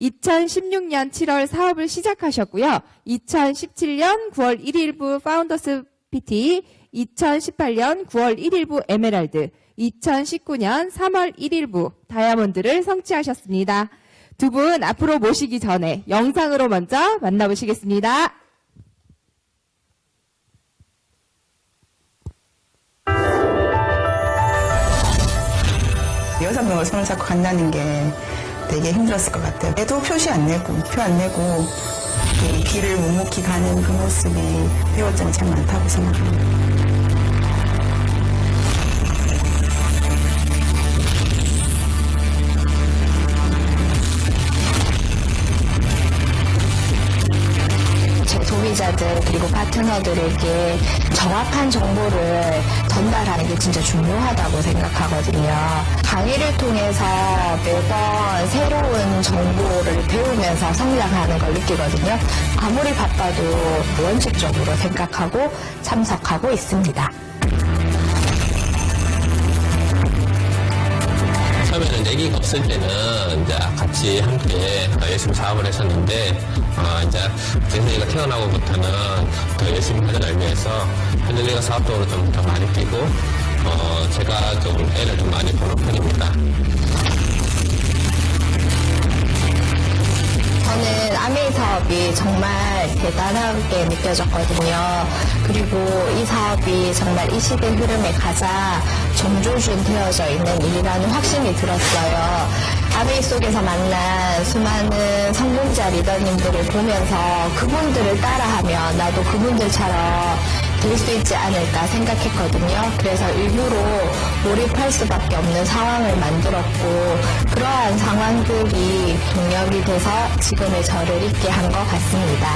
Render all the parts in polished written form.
2016년 7월 사업을 시작하셨고요. 2017년 9월 1일부 파운더스 PT, 2018년 9월 1일부 에메랄드, 2019년 3월 1일부 다이아몬드를 성취하셨습니다. 두 분 앞으로 모시기 전에 영상으로 먼저 만나보시겠습니다. 여섯 명을 손을 잡고 간다는 게 되게 힘들었을 것 같아요. 애도 표시 안 내고, 표 안 내고 길을 묵묵히 가는 그 모습이 배울 점이 참 많다고 생각합니다. 소비자들 그리고 파트너들에게 정확한 정보를 전달하는 게 진짜 중요하다고 생각하거든요. 강의를 통해서 매번 새로운 정보를 배우면서 성장하는 걸 느끼거든요. 아무리 바빠도 원칙적으로 생각하고 참석하고 있습니다. 처음에는 내기가 없을 때는 이제 같이 함께 열심히 사업을 했었는데 이제 헨들리가 태어나고부터는 더 열심히 하는 의미에서 헨들리가 사업적으로 좀 더 많이 뛰고 제가 좀 애를 좀 많이 보는 편입니다. 저는 아메이 사업이 정말 대단하게 느껴졌거든요. 그리고 이 사업이 정말 이 시대 흐름에 가장 정조준 되어져 있는 일이라는 확신이 들었어요. 아메이 속에서 만난 수많은 성공자 리더님들을 보면서 그분들을 따라하면 나도 그분들처럼 될 수 있지 않을까 생각했거든요. 그래서 일부러 몰입할 수밖에 없는 상황을 만들었고 그러한 상황들이 동력이 돼서 지금의 저를 있게 한 것 같습니다.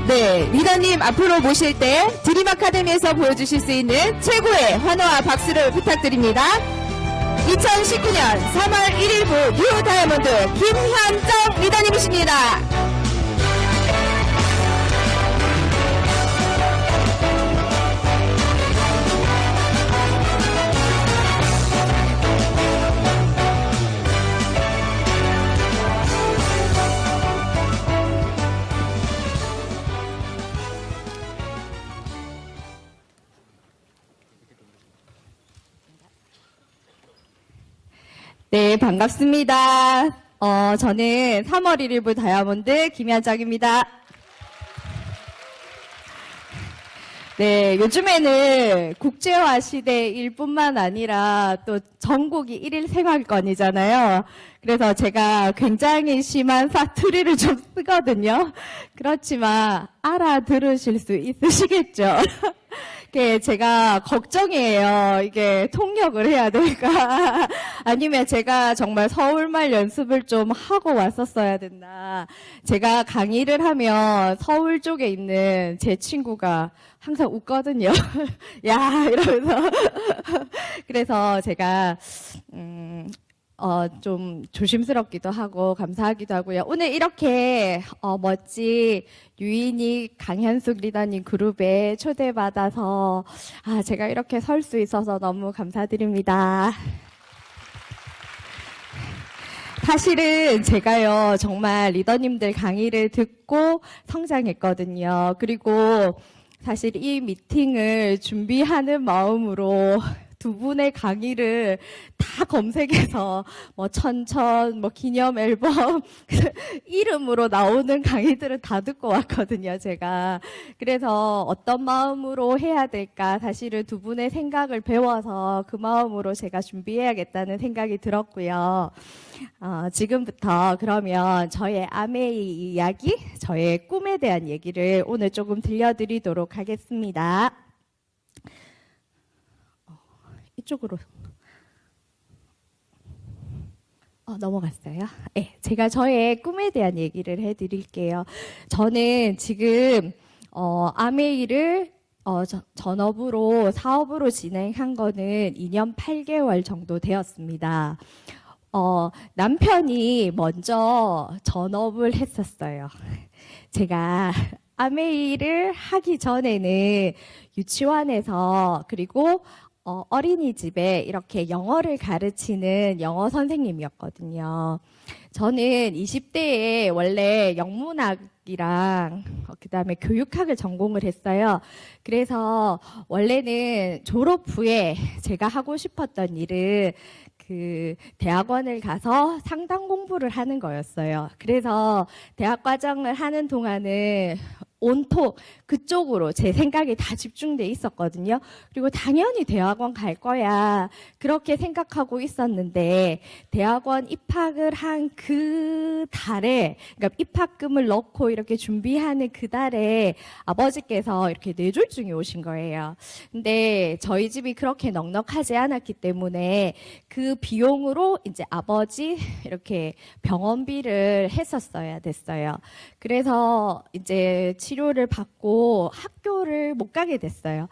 네, 리더님 앞으로 모실 때 드림 아카데미에서 보여주실 수 있는 최고의 환호와 박수를 부탁드립니다. 2019년 3월 1일부 뉴 다이아몬드 김현정 리더님이십니다. 네, 반갑습니다. 저는 3월 1일부 다이아몬드 김현정입니다. 네, 요즘에는 국제화 시대일 뿐만 아니라 또 전국이 1일 생활권이잖아요. 그래서 제가 굉장히 심한 사투리를 좀 쓰거든요. 그렇지만 알아들으실 수 있으시겠죠? 제가 걱정이에요. 이게 통역을 해야 될까? 아니면 제가 정말 서울말 연습을 좀 하고 왔었어야 됐나? 제가 강의를 하면 서울 쪽에 있는 제 친구가 항상 웃거든요. 야, 이러면서. 그래서 제가, 좀 조심스럽기도 하고 감사하기도 하고요. 오늘 이렇게 멋진 유인이 강현숙 리더님 그룹에 초대받아서 제가 이렇게 설 수 있어서 너무 감사드립니다. 사실은 제가요 정말 리더님들 강의를 듣고 성장했거든요. 그리고 사실 이 미팅을 준비하는 마음으로 두 분의 강의를 다 검색해서 천천 기념 앨범 이름으로 나오는 강의들을 다 듣고 왔거든요, 제가. 그래서 어떤 마음으로 해야 될까 사실은 두 분의 생각을 배워서 그 마음으로 제가 준비해야겠다는 생각이 들었고요. 지금부터 그러면 저의 아메이 이야기, 저의 꿈에 대한 얘기를 오늘 조금 들려드리도록 하겠습니다. 이쪽으로 넘어갔어요. 네, 제가 저의 꿈에 대한 얘기를 해드릴게요. 저는 지금 아메이를 전업으로 사업으로 진행한 거는 2년 8개월 정도 되었습니다. 남편이 먼저 전업을 했었어요. 제가 아메이를 하기 전에는 유치원에서 그리고 어린이집에 이렇게 영어를 가르치는 영어 선생님이었거든요. 저는 20대에 원래 영문학이랑 그다음에 교육학을 전공을 했어요. 그래서 원래는 졸업 후에 제가 하고 싶었던 일은 그 대학원을 가서 상담 공부를 하는 거였어요. 그래서 대학 과정을 하는 동안은 온통 그쪽으로 제 생각이 다 집중돼 있었거든요. 그리고 당연히 대학원 갈 거야 그렇게 생각하고 있었는데 대학원 입학을 한 그 달에 그러니까 입학금을 넣고 이렇게 준비하는 그 달에 아버지께서 이렇게 뇌졸중이 오신 거예요. 근데 저희 집이 그렇게 넉넉하지 않았기 때문에 그 비용으로 이제 아버지 이렇게 병원비를 했었어야 됐어요. 그래서 이제 치료를 받고 학교를 못 가게 됐어요.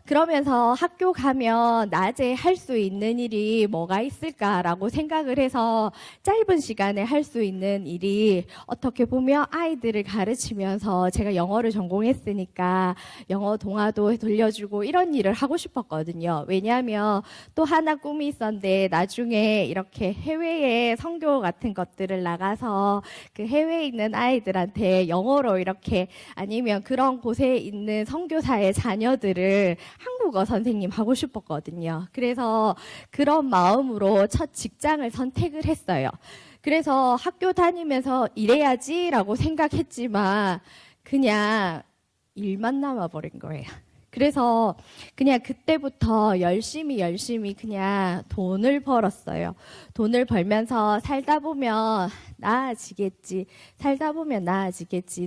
그러면서 학교 가면 낮에 할 수 있는 일이 뭐가 있을까라고 생각을 해서 짧은 시간에 할 수 있는 일이 어떻게 보면 아이들을 가르치면서 제가 영어를 전공했으니까 영어 동화도 돌려주고 이런 일을 하고 싶었거든요. 왜냐하면 또 하나 꿈이 있었는데 나중에 이렇게 해외에 선교 같은 것들을 나가서 그 해외에 있는 아이들한테 영어로 이렇게 아니면 그런 곳에 있는 선교사의 자녀들을 한국어 선생님 하고 싶었거든요. 그래서 그런 마음으로 첫 직장을 선택을 했어요. 그래서 학교 다니면서 일해야지라고 생각했지만 그냥 일만 남아버린 거예요. 그래서 그냥 그때부터 열심히 그냥 돈을 벌었어요. 돈을 벌면서 살다 보면 나아지겠지,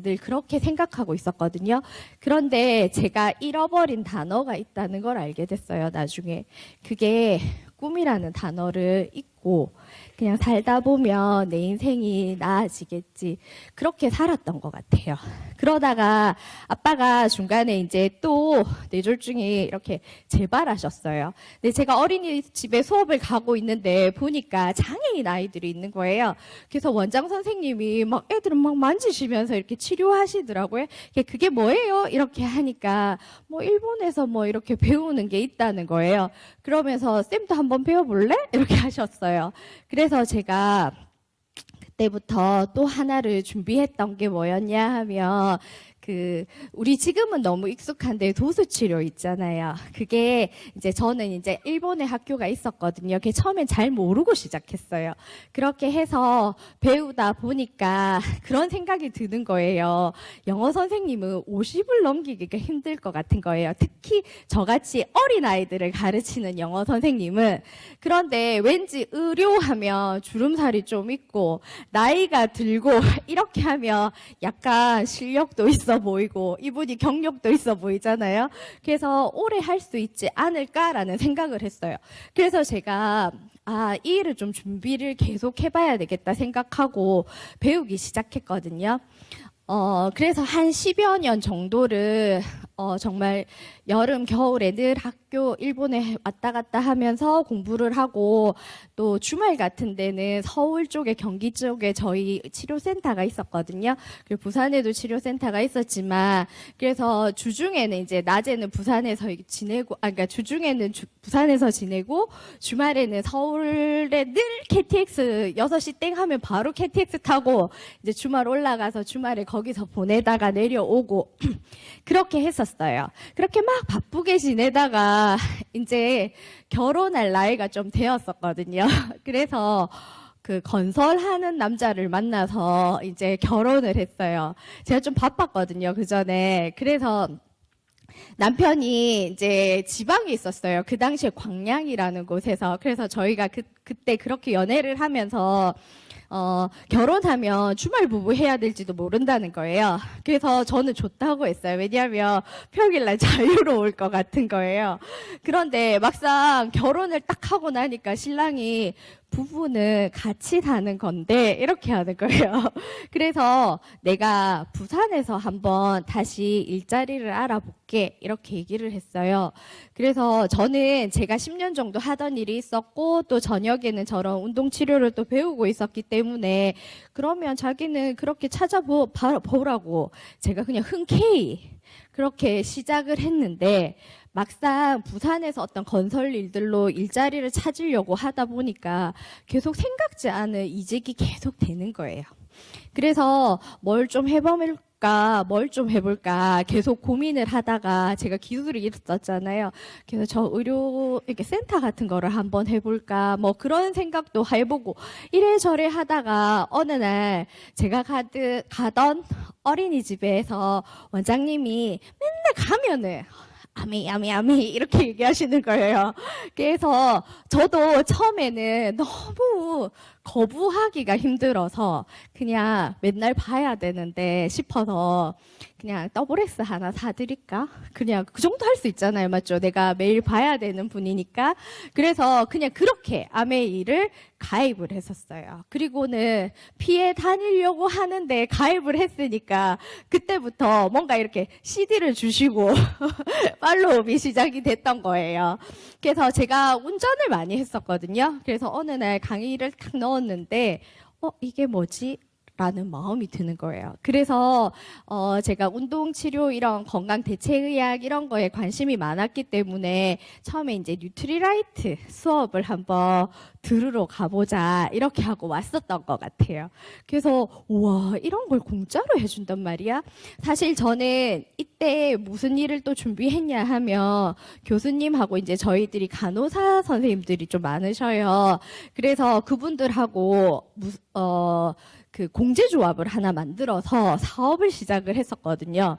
늘 그렇게 생각하고 있었거든요. 그런데 제가 잃어버린 단어가 있다는 걸 알게 됐어요, 나중에. 그게 꿈이라는 단어를 잊고 그냥 살다 보면 내 인생이 나아지겠지. 그렇게 살았던 것 같아요. 그러다가 아빠가 중간에 이제 또 뇌졸중이 이렇게 재발하셨어요. 근데 제가 어린이집에 수업을 가고 있는데 보니까 장애인 아이들이 있는 거예요. 그래서 원장 선생님이 막 애들을 막 만지시면서 이렇게 치료하시더라고요. 그게 뭐예요? 이렇게 하니까 뭐 일본에서 뭐 이렇게 배우는 게 있다는 거예요. 그러면서 쌤도 한번 배워볼래? 이렇게 하셨어요. 그래서 제가 그때부터 또 하나를 준비했던 게 뭐였냐 하면 우리 지금은 너무 익숙한데 도수 치료 있잖아요. 그게 이제 저는 이제 일본에 학교가 있었거든요. 그게 처음엔 잘 모르고 시작했어요. 그렇게 해서 배우다 보니까 그런 생각이 드는 거예요. 영어 선생님은 50을 넘기기가 힘들 것 같은 거예요. 특히 저같이 어린아이들을 가르치는 영어 선생님은. 그런데 왠지 의료하면 주름살이 좀 있고 나이가 들고 이렇게 하면 약간 실력도 있어 보이고 이분이 경력도 있어 보이잖아요. 그래서 오래 할 수 있지 않을까라는 생각을 했어요. 그래서 제가 이 일을 좀 준비를 계속 해봐야 되겠다 생각하고 배우기 시작했거든요. 그래서 한 10여 년 정도를 정말 여름, 겨울에 늘 학교 일본에 왔다 갔다 하면서 공부를 하고 또 주말 같은 데는 서울 쪽에 경기 쪽에 저희 치료센터가 있었거든요. 그리고 부산에도 치료센터가 있었지만 그래서 주중에는 이제 낮에는 부산에서 지내고 그러니까 주중에는 부산에서 지내고 주말에는 서울에 늘 KTX 6시 땡 하면 바로 KTX 타고 이제 주말 올라가서 주말에 거기서 보내다가 내려오고 그렇게 했었어요. 그렇게 막 바쁘게 지내다가 이제 결혼할 나이가 좀 되었었거든요. 그래서 그 건설하는 남자를 만나서 이제 결혼을 했어요. 제가 좀 바빴거든요, 그 전에. 그래서 남편이 이제 지방에 있었어요. 그 당시에 광양이라는 곳에서. 그래서 저희가 그때 그렇게 연애를 하면서 결혼하면 주말 부부 해야 될지도 모른다는 거예요. 그래서 저는 좋다고 했어요. 왜냐하면 평일날 자유로울 것 같은 거예요. 그런데 막상 결혼을 딱 하고 나니까 신랑이 부부는 같이 사는 건데 이렇게 하는 거예요. 그래서 내가 부산에서 한번 다시 일자리를 알아볼게 이렇게 얘기를 했어요. 그래서 저는 제가 10년 정도 하던 일이 있었고 또 저녁에는 저런 운동 치료를 또 배우고 있었기 때문에 그러면 자기는 그렇게 찾아보라고 제가 그냥 흔쾌히 그렇게 시작을 했는데 막상 부산에서 어떤 건설 일들로 일자리를 찾으려고 하다 보니까 계속 생각지 않은 이직이 계속 되는 거예요. 그래서 뭘 좀 해볼까, 뭘 좀 해볼까 계속 고민을 하다가 제가 기술이 있었잖아요. 그래서 저 의료 이렇게 센터 같은 거를 한번 해볼까, 뭐 그런 생각도 해보고 이래저래 하다가 어느 날 제가 가던 어린이집에서 원장님이 맨날 가면은 아미 이렇게 얘기하시는 거예요. 그래서 저도 처음에는 너무 거부하기가 힘들어서 그냥 맨날 봐야 되는데 싶어서 그냥 더블S 하나 사드릴까? 그냥 그 정도 할 수 있잖아요. 맞죠? 내가 매일 봐야 되는 분이니까. 그래서 그냥 그렇게 아메이를 가입을 했었어요. 그리고는 피해 다니려고 하는데 가입을 했으니까 그때부터 뭔가 이렇게 CD를 주시고 팔로우업이 시작이 됐던 거예요. 그래서 제가 운전을 많이 했었거든요. 그래서 어느 날 강의를 탁 넣었는데 이게 뭐지? 라는 마음이 드는 거예요. 그래서 제가 운동치료 이런 건강대체의학 이런 거에 관심이 많았기 때문에 처음에 이제 뉴트리라이트 수업을 한번 들으러 가보자 이렇게 하고 왔었던 것 같아요. 그래서 우와 이런 걸 공짜로 해준단 말이야? 사실 저는 이때 무슨 일을 또 준비했냐 하면 교수님하고 이제 저희들이 간호사 선생님들이 좀 많으셔요. 그래서 그분들하고 그 공제조합을 하나 만들어서 사업을 시작을 했었거든요.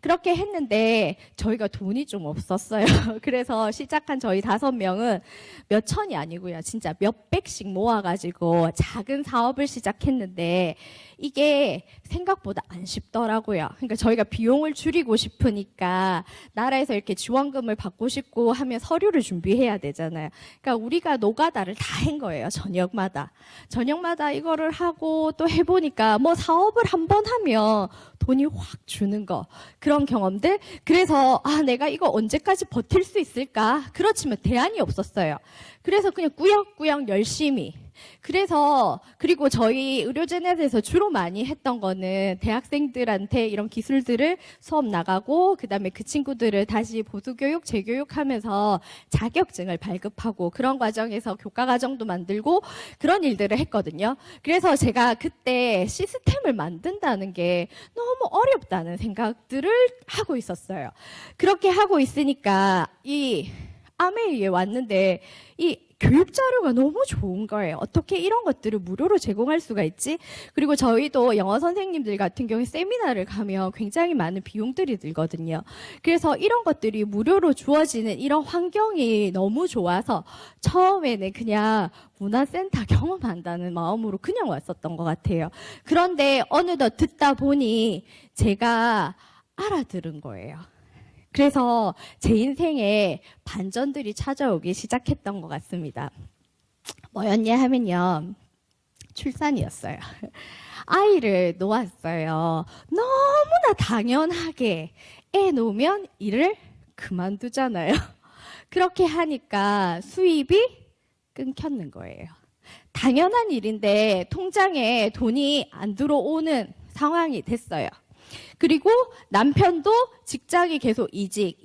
그렇게 했는데 저희가 돈이 좀 없었어요. 그래서 시작한 저희 5명은 몇 천이 아니고요. 진짜 몇 백씩 모아가지고 작은 사업을 시작했는데 이게 생각보다 안 쉽더라고요. 그러니까 저희가 비용을 줄이고 싶으니까 나라에서 이렇게 지원금을 받고 싶고 하면 서류를 준비해야 되잖아요. 그러니까 우리가 노가다를 다 한 거예요. 저녁마다 이거를 하고 또 해보니까 뭐 사업을 한번 하면 돈이 확 주는 거 그런 경험들. 그래서 내가 이거 언제까지 버틸 수 있을까? 그렇지만 대안이 없었어요. 그래서 그냥 꾸역꾸역 열심히. 그래서 그리고 저희 의료제넷에서 주로 많이 했던 거는 대학생들한테 이런 기술들을 수업 나가고 그다음에 그 친구들을 다시 보수교육, 재교육하면서 자격증을 발급하고 그런 과정에서 교과과정도 만들고 그런 일들을 했거든요. 그래서 제가 그때 시스템을 만든다는 게 너무 어렵다는 생각들을 하고 있었어요. 그렇게 하고 있으니까 이 아메이에 왔는데 이 교육 자료가 너무 좋은 거예요. 어떻게 이런 것들을 무료로 제공할 수가 있지? 그리고 저희도 영어 선생님들 같은 경우에 세미나를 가면 굉장히 많은 비용들이 들거든요. 그래서 이런 것들이 무료로 주어지는 이런 환경이 너무 좋아서 처음에는 그냥 문화센터 경험한다는 마음으로 그냥 왔었던 것 같아요. 그런데 어느덧 듣다 보니 제가 알아들은 거예요. 그래서 제 인생에 반전들이 찾아오기 시작했던 것 같습니다. 뭐였냐 하면요. 출산이었어요. 아이를 놓았어요. 너무나 당연하게 애 놓으면 일을 그만두잖아요. 그렇게 하니까 수입이 끊겼는 거예요. 당연한 일인데 통장에 돈이 안 들어오는 상황이 됐어요. 그리고 남편도 직장이 계속 이직,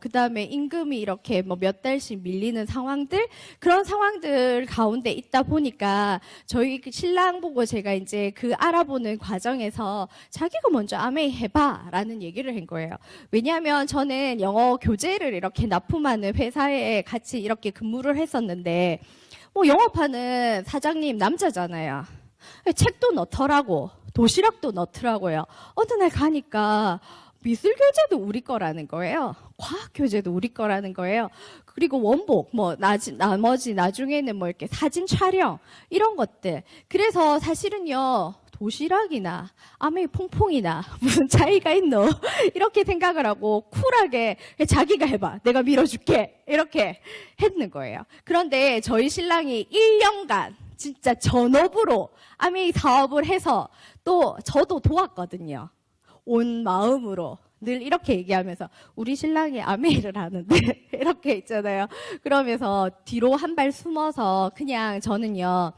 그 다음에 임금이 이렇게 몇 달씩 밀리는 상황들, 그런 상황들 가운데 있다 보니까 저희 신랑 보고 제가 이제 그 알아보는 과정에서 자기가 먼저 아메이 해봐 라는 얘기를 한 거예요. 왜냐하면 저는 영어 교재를 이렇게 납품하는 회사에 같이 이렇게 근무를 했었는데, 영업하는 사장님 남자잖아요. 책도 넣더라고. 도시락도 넣더라고요. 어느 날 가니까 미술 교재도 우리 거라는 거예요. 과학 교재도 우리 거라는 거예요. 그리고 원복, 나머지 나중에는 이렇게 사진 촬영 이런 것들. 그래서 사실은요 도시락이나 아메이 퐁퐁이나 무슨 차이가 있노? 이렇게 생각을 하고 쿨하게 자기가 해봐. 내가 밀어줄게. 이렇게 했는 거예요. 그런데 저희 신랑이 1년간 진짜 전업으로 아메이 사업을 해서 또 저도 도왔거든요. 온 마음으로. 늘 이렇게 얘기하면서 우리 신랑이 아메이를 하는데 이렇게 있잖아요. 그러면서 뒤로 한 발 숨어서 그냥 저는요.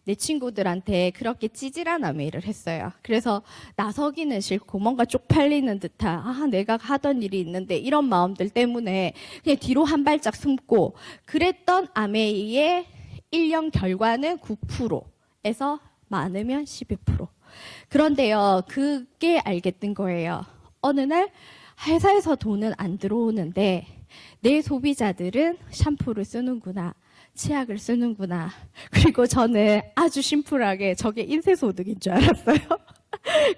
내 친구들한테 그렇게 찌질한 아메이를 했어요. 그래서 나서기는 싫고 뭔가 쪽팔리는 듯한 내가 하던 일이 있는데 이런 마음들 때문에 그냥 뒤로 한 발짝 숨고 그랬던 아메이의 1년 결과는 9%에서 많으면 12%. 그런데요. 그게 알겠던 거예요. 어느 날 회사에서 돈은 안 들어오는데 내 소비자들은 샴푸를 쓰는구나. 치약을 쓰는구나. 그리고 저는 아주 심플하게 저게 인쇄소득인 줄 알았어요.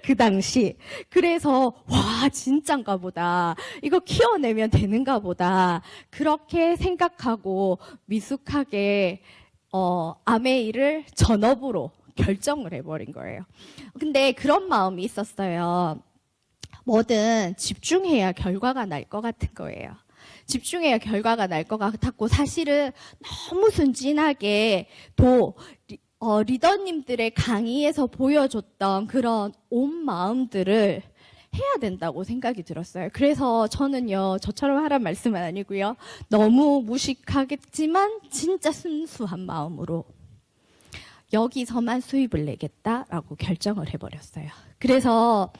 그 당시. 그래서 와 진짠가 보다. 이거 키워내면 되는가 보다. 그렇게 생각하고 미숙하게 아메이를 전업으로 결정을 해버린 거예요. 근데 그런 마음이 있었어요. 뭐든 집중해야 결과가 날 것 같은 거예요. 집중해야 결과가 날 것 같았고 사실은 너무 순진하게 리더님들의 강의에서 보여줬던 그런 온 마음들을 해야 된다고 생각이 들었어요. 그래서 저는요, 저처럼 하란 말씀은 아니고요. 너무 무식하겠지만 진짜 순수한 마음으로 여기서만 수입을 내겠다라고 결정을 해버렸어요. 그래서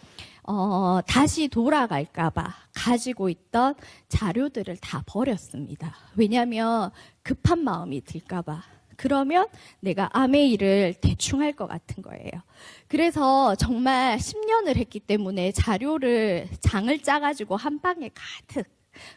다시 돌아갈까봐 가지고 있던 자료들을 다 버렸습니다. 왜냐하면 급한 마음이 들까봐. 그러면 내가 아메이를 대충 할 것 같은 거예요. 그래서 정말 10년을 했기 때문에 자료를 장을 짜가지고 한 방에 가득.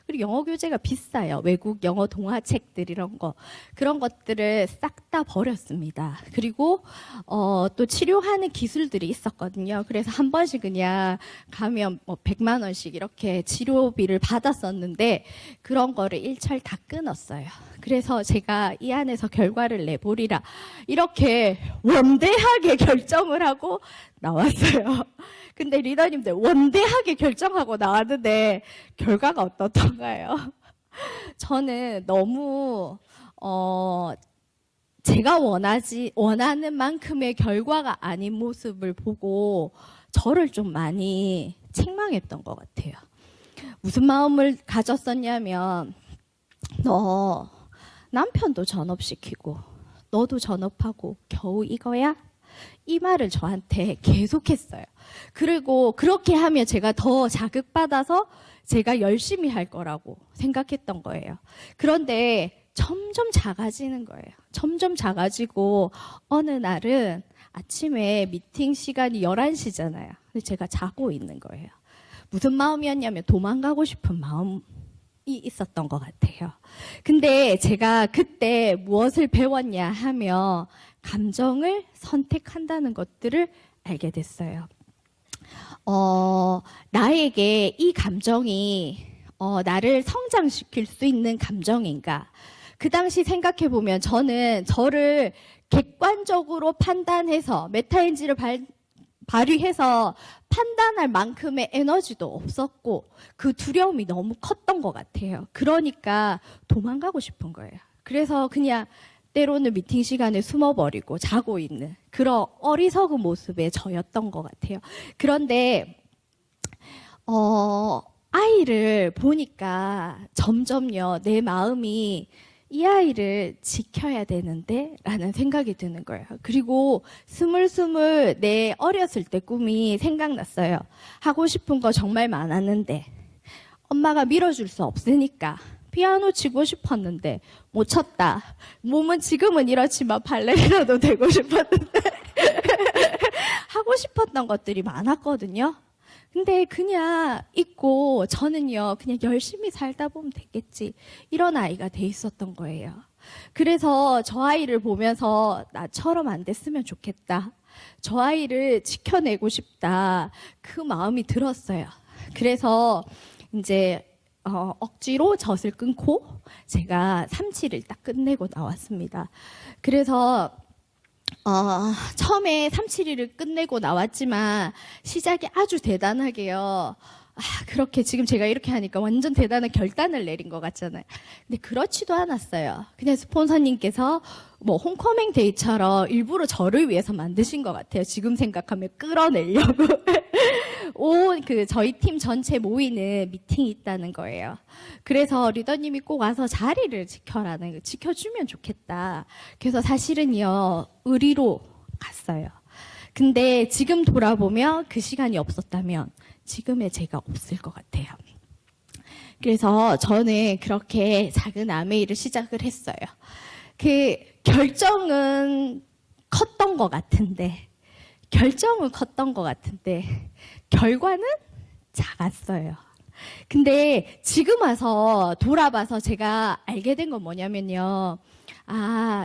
그리고 영어 교재가 비싸요. 외국 영어 동화책들 이런 거. 그런 것들을 싹 다 버렸습니다. 그리고 또 치료하는 기술들이 있었거든요. 그래서 한 번씩 그냥 가면 100만 원씩 이렇게 치료비를 받았었는데 그런 거를 일철 다 끊었어요. 그래서 제가 이 안에서 결과를 내보리라 이렇게 원대하게 결정을 하고 나왔어요. 근데 리더님들 원대하게 결정하고 나왔는데 결과가 어떻던가요? 저는 너무 제가 원하는 만큼의 결과가 아닌 모습을 보고 저를 좀 많이 책망했던 것 같아요. 무슨 마음을 가졌었냐면 너 남편도 전업시키고 너도 전업하고 겨우 이거야? 이 말을 저한테 계속했어요. 그리고 그렇게 하면 제가 더 자극받아서 제가 열심히 할 거라고 생각했던 거예요. 그런데 점점 작아지는 거예요. 점점 작아지고 어느 날은 아침에 미팅 시간이 11시잖아요. 근데 제가 자고 있는 거예요. 무슨 마음이었냐면 도망가고 싶은 마음이 있었던 것 같아요. 근데 제가 그때 무엇을 배웠냐 하면 감정을 선택한다는 것들을 알게 됐어요. 나에게 이 감정이 나를 성장시킬 수 있는 감정인가? 그 당시 생각해보면 저는 저를 객관적으로 판단해서 메타인지를 발휘해서 판단할 만큼의 에너지도 없었고 그 두려움이 너무 컸던 것 같아요. 그러니까 도망가고 싶은 거예요. 그래서 그냥 때로는 미팅 시간에 숨어버리고 자고 있는 그런 어리석은 모습의 저였던 것 같아요. 그런데 아이를 보니까 점점요 내 마음이 이 아이를 지켜야 되는데 라는 생각이 드는 거예요. 그리고 스물스물 내 어렸을 때 꿈이 생각났어요. 하고 싶은 거 정말 많았는데 엄마가 밀어줄 수 없으니까 피아노 치고 싶었는데 못 쳤다. 몸은 지금은 이렇지만 발레리나도 되고 싶었는데 하고 싶었던 것들이 많았거든요. 근데 그냥 있고 저는요 그냥 열심히 살다 보면 되겠지 이런 아이가 돼 있었던 거예요. 그래서 저 아이를 보면서 나처럼 안 됐으면 좋겠다. 저 아이를 지켜내고 싶다. 그 마음이 들었어요. 그래서 이제 억지로 젖을 끊고 제가 3치를 딱 끝내고 나왔습니다. 그래서 처음에 372를 끝내고 나왔지만 시작이 아주 대단하게요. 그렇게 지금 제가 이렇게 하니까 완전 대단한 결단을 내린 것 같잖아요. 근데 그렇지도 않았어요. 그냥 스폰서님께서 뭐 홈커밍 데이처럼 일부러 저를 위해서 만드신 것 같아요. 지금 생각하면 끌어내려고. 저희 팀 전체 모이는 미팅이 있다는 거예요. 그래서 리더님이 꼭 와서 자리를 지켜주면 좋겠다. 그래서 사실은요, 의리로 갔어요. 근데 지금 돌아보면 그 시간이 없었다면 지금의 제가 없을 것 같아요. 그래서 저는 그렇게 작은 아메이를 시작을 했어요. 그 결정은 컸던 것 같은데 결과는 작았어요. 근데 지금 와서 돌아봐서 제가 알게 된 건 뭐냐면요.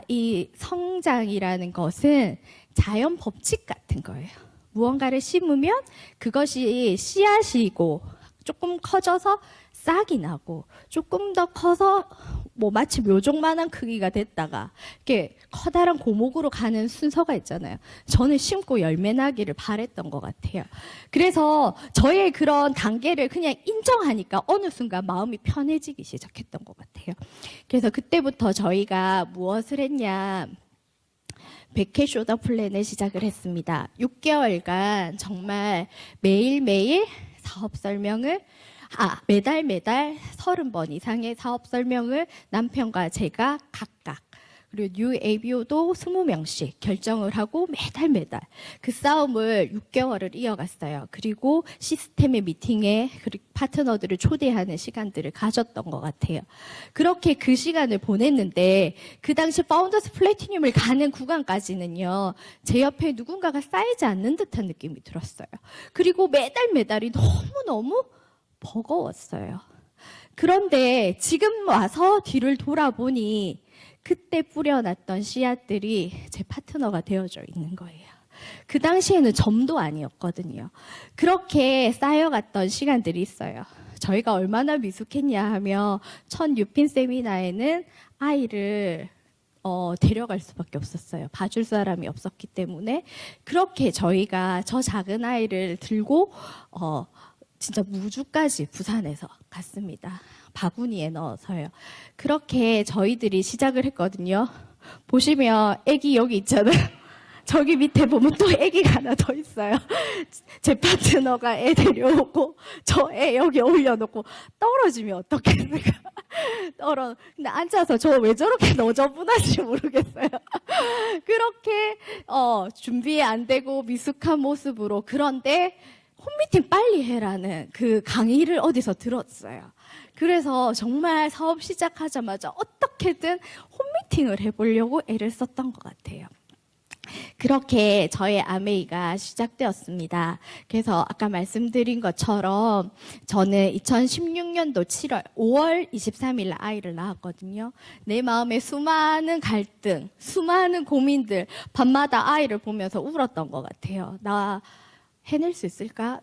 이 성장이라는 것은 자연 법칙 같은 거예요. 무언가를 심으면 그것이 씨앗이고 조금 커져서 싹이 나고 조금 더 커서 뭐 마치 묘종만한 크기가 됐다가 이렇게 커다란 고목으로 가는 순서가 있잖아요. 저는 심고 열매 나기를 바랬던 것 같아요. 그래서 저의 그런 단계를 그냥 인정하니까 어느 순간 마음이 편해지기 시작했던 것 같아요. 그래서 그때부터 저희가 무엇을 했냐, 100회 쇼더 플랜을 시작을 했습니다. 6개월간 정말 매일매일 사업 설명을 매달 30번 이상의 사업 설명을 남편과 제가 각각, 그리고 UABO도 20명씩 결정을 하고 매달 그 싸움을 6개월을 이어갔어요. 그리고 시스템의 미팅에 파트너들을 초대하는 시간들을 가졌던 것 같아요. 그렇게 그 시간을 보냈는데 그 당시 파운더스 플래티늄을 가는 구간까지는요, 제 옆에 누군가가 쌓이지 않는 듯한 느낌이 들었어요. 그리고 매달이 너무너무 버거웠어요. 그런데 지금 와서 뒤를 돌아보니 그때 뿌려놨던 씨앗들이 제 파트너가 되어져 있는 거예요. 그 당시에는 점도 아니었거든요. 그렇게 쌓여갔던 시간들이 있어요. 저희가 얼마나 미숙했냐 하면 첫 유핀 세미나에는 아이를 데려갈 수밖에 없었어요. 봐줄 사람이 없었기 때문에. 그렇게 저희가 저 작은 아이를 들고 진짜 무주까지 부산에서 갔습니다. 바구니에 넣어서요. 그렇게 저희들이 시작을 했거든요. 보시면 애기 여기 있잖아요. 저기 밑에 보면 또 애기가 하나 더 있어요. 제 파트너가 애 데려오고 저 애 여기 올려놓고 떨어지면 어떻겠습니까? 근데 앉아서 저 왜 저렇게 너저분한지 모르겠어요. 그렇게 준비 안 되고 미숙한 모습으로. 그런데 홈미팅 빨리 해라는 그 강의를 어디서 들었어요. 그래서 정말 사업 시작하자마자 어떻게든 홈미팅을 해보려고 애를 썼던 것 같아요. 그렇게 저의 아메이가 시작되었습니다. 그래서 아까 말씀드린 것처럼 저는 2016년도 5월 23일 아이를 낳았거든요. 내 마음에 수많은 갈등, 수많은 고민들, 밤마다 아이를 보면서 울었던 것 같아요. 나 해낼 수 있을까?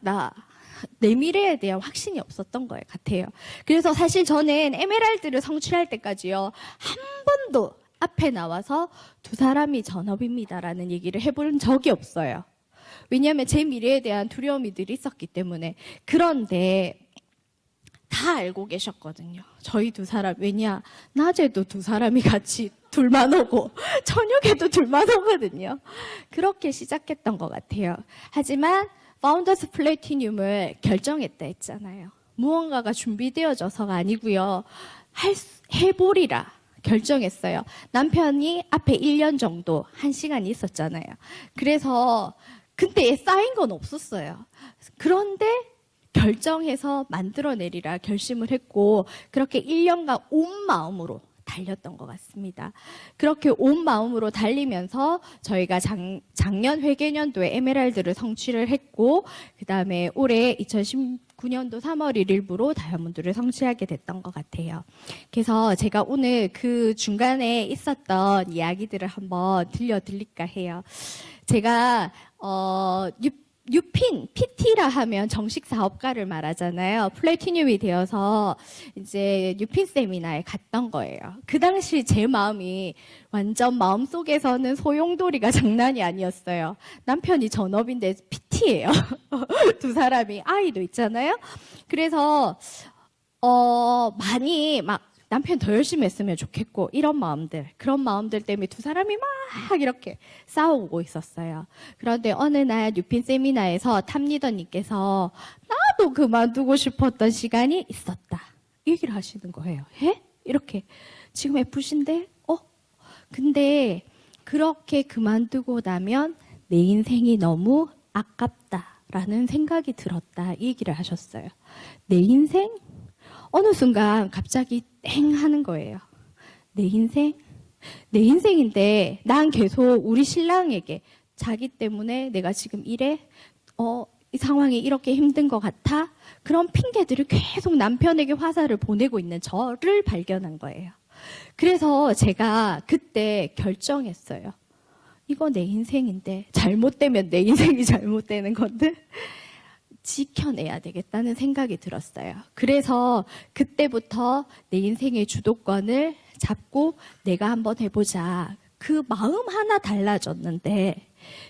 내 미래에 대한 확신이 없었던 것 같아요. 그래서 사실 저는 에메랄드를 성취할 때까지요, 한 번도 앞에 나와서 두 사람이 전업입니다라는 얘기를 해본 적이 없어요. 왜냐하면 제 미래에 대한 두려움이 늘 있었기 때문에. 그런데 다 알고 계셨거든요. 저희 두 사람. 왜냐? 낮에도 두 사람이 같이 둘만 오고 저녁에도 둘만 오거든요. 그렇게 시작했던 것 같아요. 하지만 파운더스 플래티늄을 결정했다 했잖아요. 무언가가 준비되어져서가 아니고요. 해보리라 결정했어요. 남편이 앞에 1년 정도 1시간이 있었잖아요. 그래서 근데 쌓인 건 없었어요. 그런데 결정해서 만들어내리라 결심을 했고, 그렇게 1년간 온 마음으로 달렸던 것 같습니다. 그렇게 온 마음으로 달리면서 저희가 작년 회계년도에 에메랄드를 성취를 했고, 그 다음에 올해 2019년도 3월 1일부로 다이아몬드를 성취하게 됐던 것 같아요. 그래서 제가 오늘 그 중간에 있었던 이야기들을 한번 들려드릴까 해요. 제가 뉴핀, PT라 하면 정식 사업가를 말하잖아요. 플래티늄이 되어서 이제 뉴핀 세미나에 갔던 거예요. 그 당시 제 마음이 완전 마음속에서는 소용돌이가 장난이 아니었어요. 남편이 전업인데 PT예요. 두 사람이 아이도 있잖아요. 그래서 많이 막 남편 더 열심히 했으면 좋겠고 이런 마음들, 그런 마음들 때문에 두 사람이 막 이렇게 싸우고 있었어요. 그런데 어느 날 뉴핀 세미나에서 탑리더님께서 나도 그만두고 싶었던 시간이 있었다. 이 얘기를 하시는 거예요. 에? 이렇게 지금 F신데? 근데 그렇게 그만두고 나면 내 인생이 너무 아깝다라는 생각이 들었다. 이 얘기를 하셨어요. 내 인생? 어느 순간 갑자기 땡 하는 거예요. 내 인생? 내 인생인데 난 계속 우리 신랑에게 자기 때문에 내가 지금 이래? 이 상황이 이렇게 힘든 것 같아? 그런 핑계들을 계속 남편에게 화살을 보내고 있는 저를 발견한 거예요. 그래서 제가 그때 결정했어요. 이거 내 인생인데 잘못되면 내 인생이 잘못되는 건데 지켜내야 되겠다는 생각이 들었어요. 그래서 그때부터 내 인생의 주도권을 잡고 내가 한번 해보자. 그 마음 하나 달라졌는데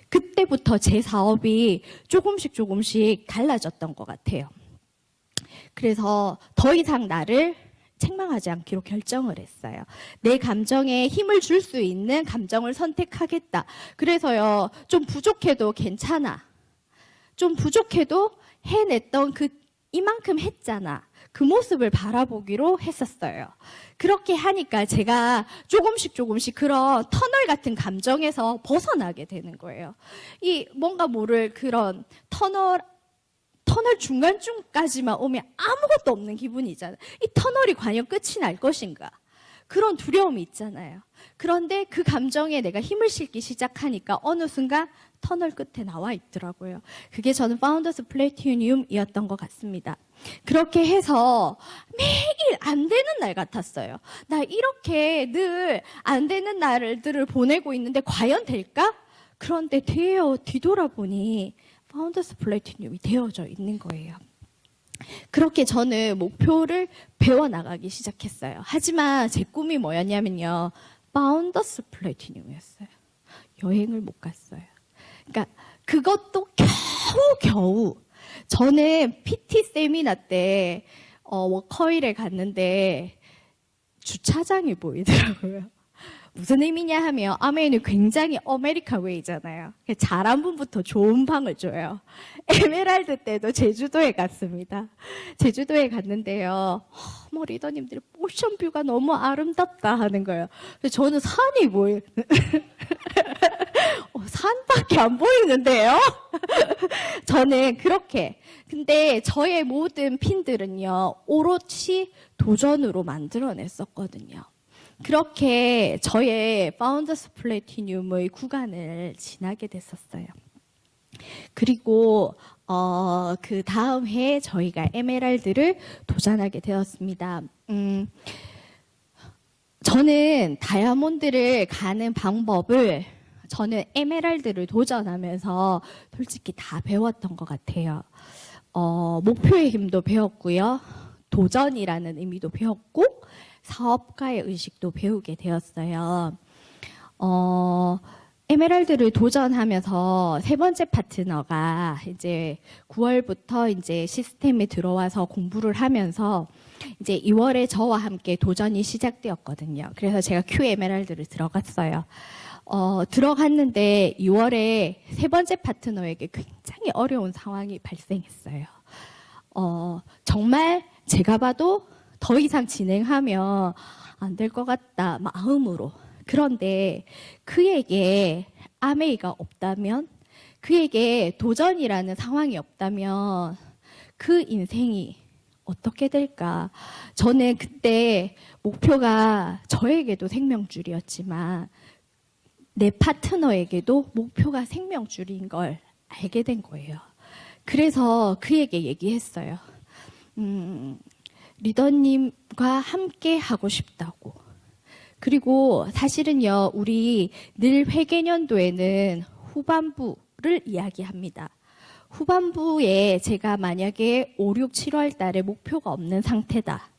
그때부터 제 사업이 조금씩 달라졌던 것 같아요. 그래서 더 이상 나를 책망하지 않기로 결정을 했어요. 내 감정에 힘을 줄 수 있는 감정을 선택하겠다. 그래서요, 좀 부족해도 괜찮아. 좀 부족해도 해냈던 이만큼 했잖아. 그 모습을 바라보기로 했었어요. 그렇게 하니까 제가 조금씩 그런 터널 같은 감정에서 벗어나게 되는 거예요. 이 뭔가 모를 그런 터널 중간쯤까지만 오면 아무것도 없는 기분이잖아요. 이 터널이 과연 끝이 날 것인가? 그런 두려움이 있잖아요. 그런데 그 감정에 내가 힘을 실기 시작하니까 어느 순간 터널 끝에 나와 있더라고요. 그게 저는 파운더스 플래티늄이었던 것 같습니다. 그렇게 해서 매일 안 되는 날 같았어요. 나 이렇게 늘 안 되는 날들을 보내고 있는데 과연 될까? 그런데 뒤돌아보니 파운더스 플래티늄이 되어져 있는 거예요. 그렇게 저는 목표를 배워나가기 시작했어요. 하지만 제 꿈이 뭐였냐면요. 파운더스 플래티늄이었어요. 여행을 못 갔어요. 그러니까 그것도 겨우 저는 PT 세미나 때 워커힐에 갔는데 주차장이 보이더라고요. 무슨 의미냐 하면 아메이는 굉장히 아메리칸 웨이잖아요. 잘한 분부터 좋은 방을 줘요. 에메랄드 때도 제주도에 갔습니다. 제주도에 갔는데요. 리더님들이 오션뷰가 너무 아름답다 하는 거예요. 그래서 저는 산이 산밖에 안 보이는데요. 저는 그렇게. 근데 저의 모든 핀들은요. 오롯이 도전으로 만들어냈었거든요. 그렇게 저의 파운더스 플래티늄의 구간을 지나게 됐었어요. 그리고 그 다음 해에 저희가 에메랄드를 도전하게 되었습니다. 저는 다이아몬드를 가는 방법을 저는 에메랄드를 도전하면서 솔직히 다 배웠던 것 같아요. 목표의 힘도 배웠고요. 도전이라는 의미도 배웠고 사업가의 의식도 배우게 되었어요. 에메랄드를 도전하면서 세 번째 파트너가 이제 9월부터 이제 시스템에 들어와서 공부를 하면서 이제 2월에 저와 함께 도전이 시작되었거든요. 그래서 제가 Q 에메랄드를 들어갔어요. 들어갔는데 2월에 세 번째 파트너에게 굉장히 어려운 상황이 발생했어요. 정말 제가 봐도 더 이상 진행하면 안 될 것 같다 마음으로. 그런데 그에게 아메이가 없다면, 그에게 도전이라는 상황이 없다면 그 인생이 어떻게 될까? 저는 그때 목표가 저에게도 생명줄이었지만 내 파트너에게도 목표가 생명줄인 걸 알게 된 거예요. 그래서 그에게 얘기했어요. 리더님과 함께 하고 싶다고. 그리고 사실은요, 우리 늘 회계년도에는 후반부를 이야기합니다. 후반부에 제가 만약에 5, 6, 7월 달에 목표가 없는 상태다.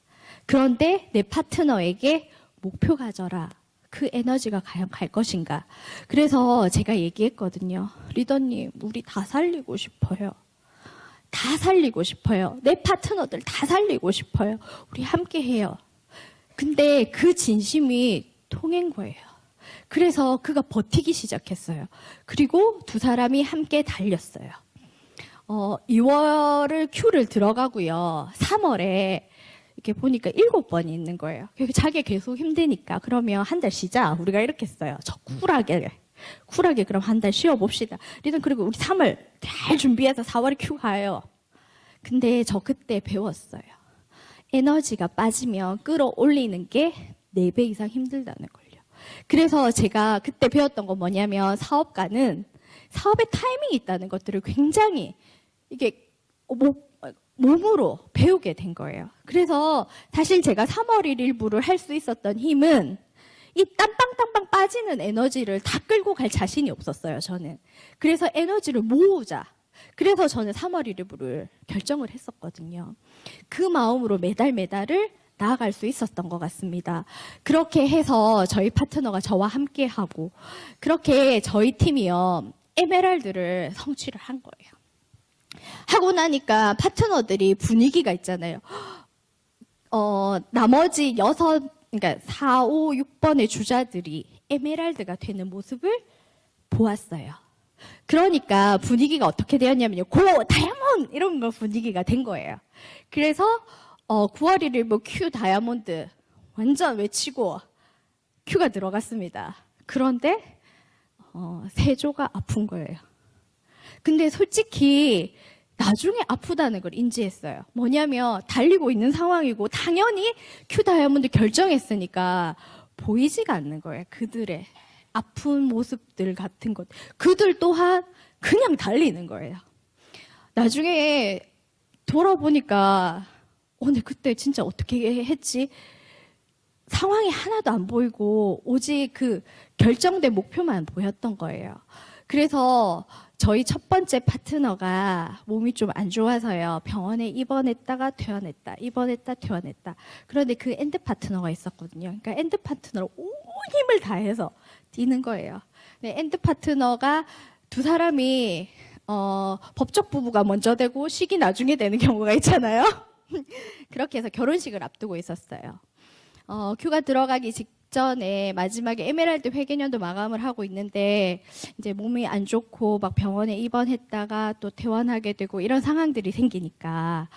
그런데 내 파트너에게 목표 가져라. 그 에너지가 과연 갈 것인가. 그래서 제가 얘기했거든요. 리더님, 우리 다 살리고 싶어요. 다 살리고 싶어요. 내 파트너들 다 살리고 싶어요. 우리 함께 해요. 근데 그 진심이 통한 거예요. 그래서 그가 버티기 시작했어요. 그리고 두 사람이 함께 달렸어요. 2월을 큐를 들어가고요. 3월에 이렇게 보니까 7번이 있는 거예요. 자기 계속 힘드니까 그러면 한 달 쉬자. 우리가 이렇게 했어요. 저 쿨하게 그럼 한 달 쉬어봅시다. 리든 그리고 우리 3월 잘 준비해서 4월에 큐 가요. 근데 저 그때 배웠어요. 에너지가 빠지면 끌어올리는 게 4배 이상 힘들다는 걸요. 그래서 제가 그때 배웠던 건 뭐냐면 사업가는 사업의 타이밍이 있다는 것들을 굉장히 이게 몸으로 배우게 된 거예요. 그래서 사실 제가 3월 1일부를 할 수 있었던 힘은 이 땀빵땀빵 빠지는 에너지를 다 끌고 갈 자신이 없었어요, 저는. 그래서 에너지를 모으자. 그래서 저는 3월 1일부를 결정을 했었거든요. 그 마음으로 매달을 나아갈 수 있었던 것 같습니다. 그렇게 해서 저희 파트너가 저와 함께 하고, 그렇게 저희 팀이요, 에메랄드를 성취를 한 거예요. 하고 나니까 파트너들이 분위기가 있잖아요. 나머지 4, 5, 6번의 주자들이 에메랄드가 되는 모습을 보았어요. 그러니까 분위기가 어떻게 되었냐면요. 고! 다이아몬드! 이런 거 분위기가 된 거예요. 그래서 9월 1일 뭐 큐 다이아몬드 완전 외치고 큐가 들어갔습니다. 그런데 세조가 아픈 거예요. 근데 솔직히 나중에 아프다는 걸 인지했어요. 뭐냐면 달리고 있는 상황이고 당연히 큐 다이아몬드 결정했으니까 보이지가 않는 거예요. 그들의 아픈 모습들 같은 것. 그들 또한 그냥 달리는 거예요. 나중에 돌아보니까 근데 그때 진짜 어떻게 했지? 상황이 하나도 안 보이고 오직 그 결정된 목표만 보였던 거예요. 그래서 저희 첫 번째 파트너가 몸이 좀 안 좋아서요. 병원에 입원했다가 퇴원했다. 그런데 그 엔드 파트너가 있었거든요. 그러니까 엔드 파트너로 온 힘을 다해서 뛰는 거예요. 근데 엔드 파트너가 두 사람이 법적 부부가 먼저 되고 식이 나중에 되는 경우가 있잖아요. 그렇게 해서 결혼식을 앞두고 있었어요. 큐가 들어가기 직전에 마지막에 에메랄드 회계년도 마감을 하고 있는데 이제 몸이 안 좋고 막 병원에 입원했다가 또 퇴원하게 되고 이런 상황들이 생기니까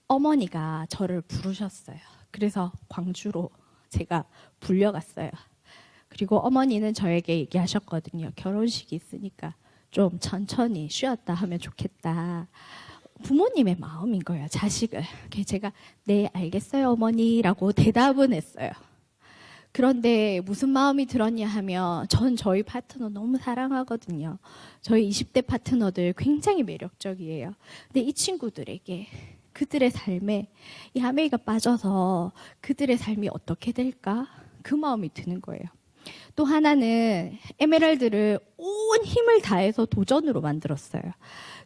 어머니가 저를 부르셨어요. 그래서 광주로 제가 불려갔어요. 그리고 어머니는 저에게 얘기하셨거든요. 결혼식이 있으니까 좀 천천히 쉬었다 하면 좋겠다. 부모님의 마음인 거예요, 자식을. 그래서 제가 네, 알겠어요, 어머니라고 대답은 했어요. 그런데 무슨 마음이 들었냐 하면 전 저희 파트너 너무 사랑하거든요. 저희 20대 파트너들 굉장히 매력적이에요. 근데 이 친구들에게 그들의 삶에 이 하메이가 빠져서 그들의 삶이 어떻게 될까? 그 마음이 드는 거예요. 또 하나는 에메랄드를 온 힘을 다해서 도전으로 만들었어요.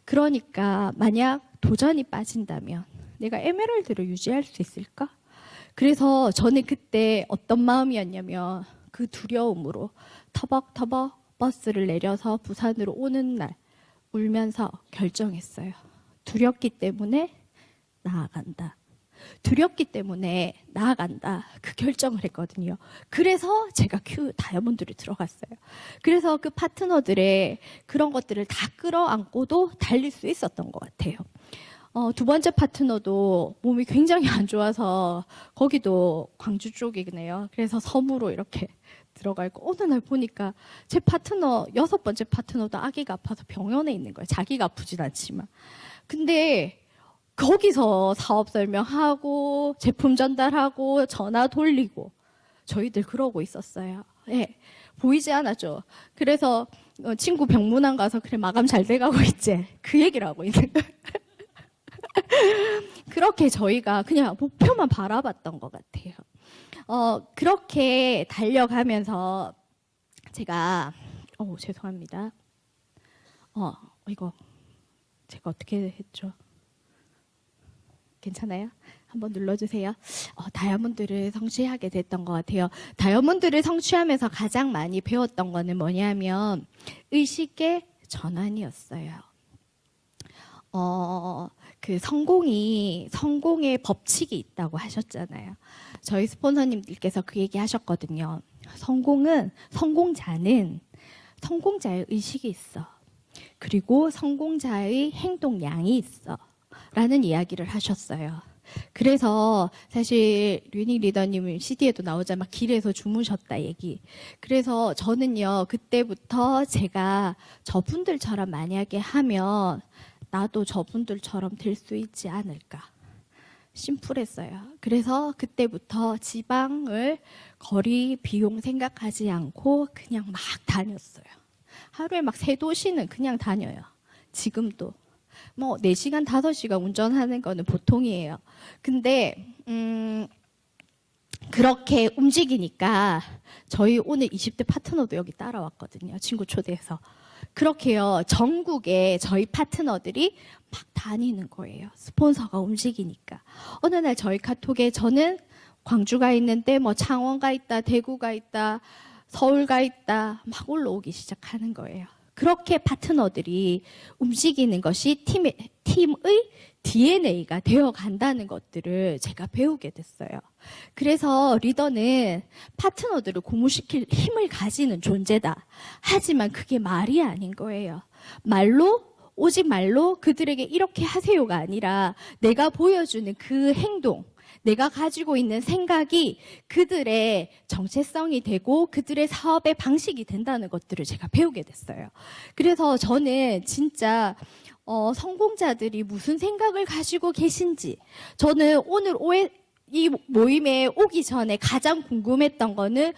그러니까 만약 도전이 빠진다면 내가 에메랄드를 유지할 수 있을까? 그래서 저는 그때 어떤 마음이었냐면 그 두려움으로 터벅터벅 버스를 내려서 부산으로 오는 날 울면서 결정했어요. 두렵기 때문에 나아간다. 두렵기 때문에 나아간다. 그 결정을 했거든요. 그래서 제가 큐 다이아몬드를 들어갔어요. 그래서 그 파트너들의 그런 것들을 다 끌어안고도 달릴 수 있었던 것 같아요. 두 번째 파트너도 몸이 굉장히 안 좋아서 거기도 광주 쪽이네요. 그래서 섬으로 이렇게 들어가 있고 어느 날 보니까 제 파트너 6번째 파트너도 아기가 아파서 병원에 있는 거예요. 자기가 아프진 않지만. 근데 거기서 사업 설명하고 제품 전달하고 전화 돌리고 저희들 그러고 있었어요. 네, 보이지 않았죠. 그래서 친구 병문안 가서 그래 마감 잘 돼가고 있지. 그 얘기를 하고 있는 거예요. 그렇게 저희가 그냥 목표만 바라봤던 것 같아요. 그렇게 달려가면서 제가 죄송합니다. 이거 제가 어떻게 했죠? 괜찮아요? 한번 눌러주세요. 다이아몬드를 성취하게 됐던 것 같아요. 다이아몬드를 성취하면서 가장 많이 배웠던 거는 뭐냐면 의식의 전환이었어요. 그 성공의 법칙이 있다고 하셨잖아요. 저희 스폰서님들께서 그 얘기 하셨거든요. 성공자는 성공자의 의식이 있어. 그리고 성공자의 행동량이 있어. 라는 이야기를 하셨어요. 그래서 사실 류닝 리더님 CD에도 나오자면 길에서 주무셨다 얘기. 그래서 저는요, 그때부터 제가 저분들처럼 만약에 하면 나도 저분들처럼 될 수 있지 않을까. 심플했어요. 그래서 그때부터 지방을 거리 비용 생각하지 않고 그냥 막 다녔어요. 하루에 막 3도시는 그냥 다녀요. 지금도. 뭐 4시간, 5시간 운전하는 거는 보통이에요. 근데 그렇게 움직이니까 저희 오늘 20대 파트너도 여기 따라왔거든요. 친구 초대해서. 그렇게요. 전국에 저희 파트너들이 막 다니는 거예요. 스폰서가 움직이니까. 어느 날 저희 카톡에 저는 광주가 있는데 뭐 창원가 있다, 대구가 있다, 서울가 있다 막 올라오기 시작하는 거예요. 그렇게 파트너들이 움직이는 것이 팀의 DNA가 되어 간다는 것들을 제가 배우게 됐어요. 그래서 리더는 파트너들을 고무시킬 힘을 가지는 존재다. 하지만 그게 말이 아닌 거예요. 오직 말로 그들에게 이렇게 하세요가 아니라 내가 보여주는 그 행동, 내가 가지고 있는 생각이 그들의 정체성이 되고 그들의 사업의 방식이 된다는 것들을 제가 배우게 됐어요. 그래서 저는 진짜 성공자들이 무슨 생각을 가지고 계신지, 저는 오늘 이 모임에 오기 전에 가장 궁금했던 거는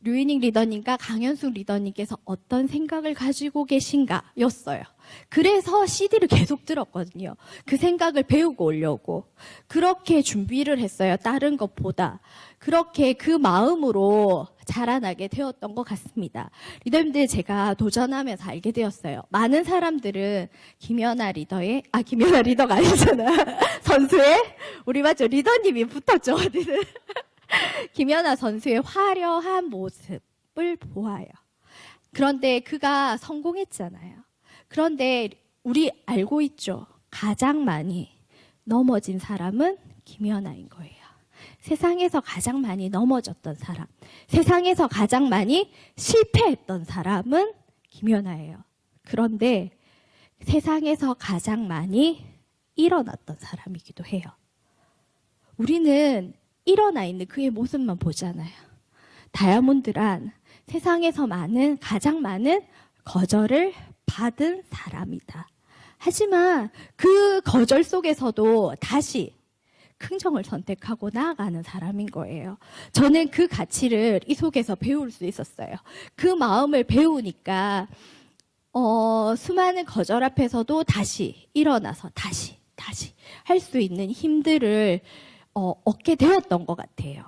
류이닝 리더님과 강현숙 리더님께서 어떤 생각을 가지고 계신가 였어요. 그래서 CD를 계속 들었거든요. 그 생각을 배우고 오려고. 그렇게 준비를 했어요. 다른 것보다. 그렇게 그 마음으로 자라나게 되었던 것 같습니다. 리더님들 제가 도전하면서 알게 되었어요. 많은 사람들은 김연아 리더가 아니잖아. 선수의? 우리 맞죠? 리더님이 붙었죠, 어디는. 김연아 선수의 화려한 모습을 보아요. 그런데 그가 성공했잖아요. 그런데 우리 알고 있죠. 가장 많이 넘어진 사람은 김연아인 거예요. 세상에서 가장 많이 넘어졌던 사람, 세상에서 가장 많이 실패했던 사람은 김연아예요. 그런데 세상에서 가장 많이 일어났던 사람이기도 해요. 우리는 일어나 있는 그의 모습만 보잖아요. 다이아몬드란 세상에서 가장 많은 거절을 받은 사람이다. 하지만 그 거절 속에서도 다시 긍정을 선택하고 나아가는 사람인 거예요. 저는 그 가치를 이 속에서 배울 수 있었어요. 그 마음을 배우니까 수많은 거절 앞에서도 다시 일어나서 다시 할 수 있는 힘들을 얻게 되었던 것 같아요.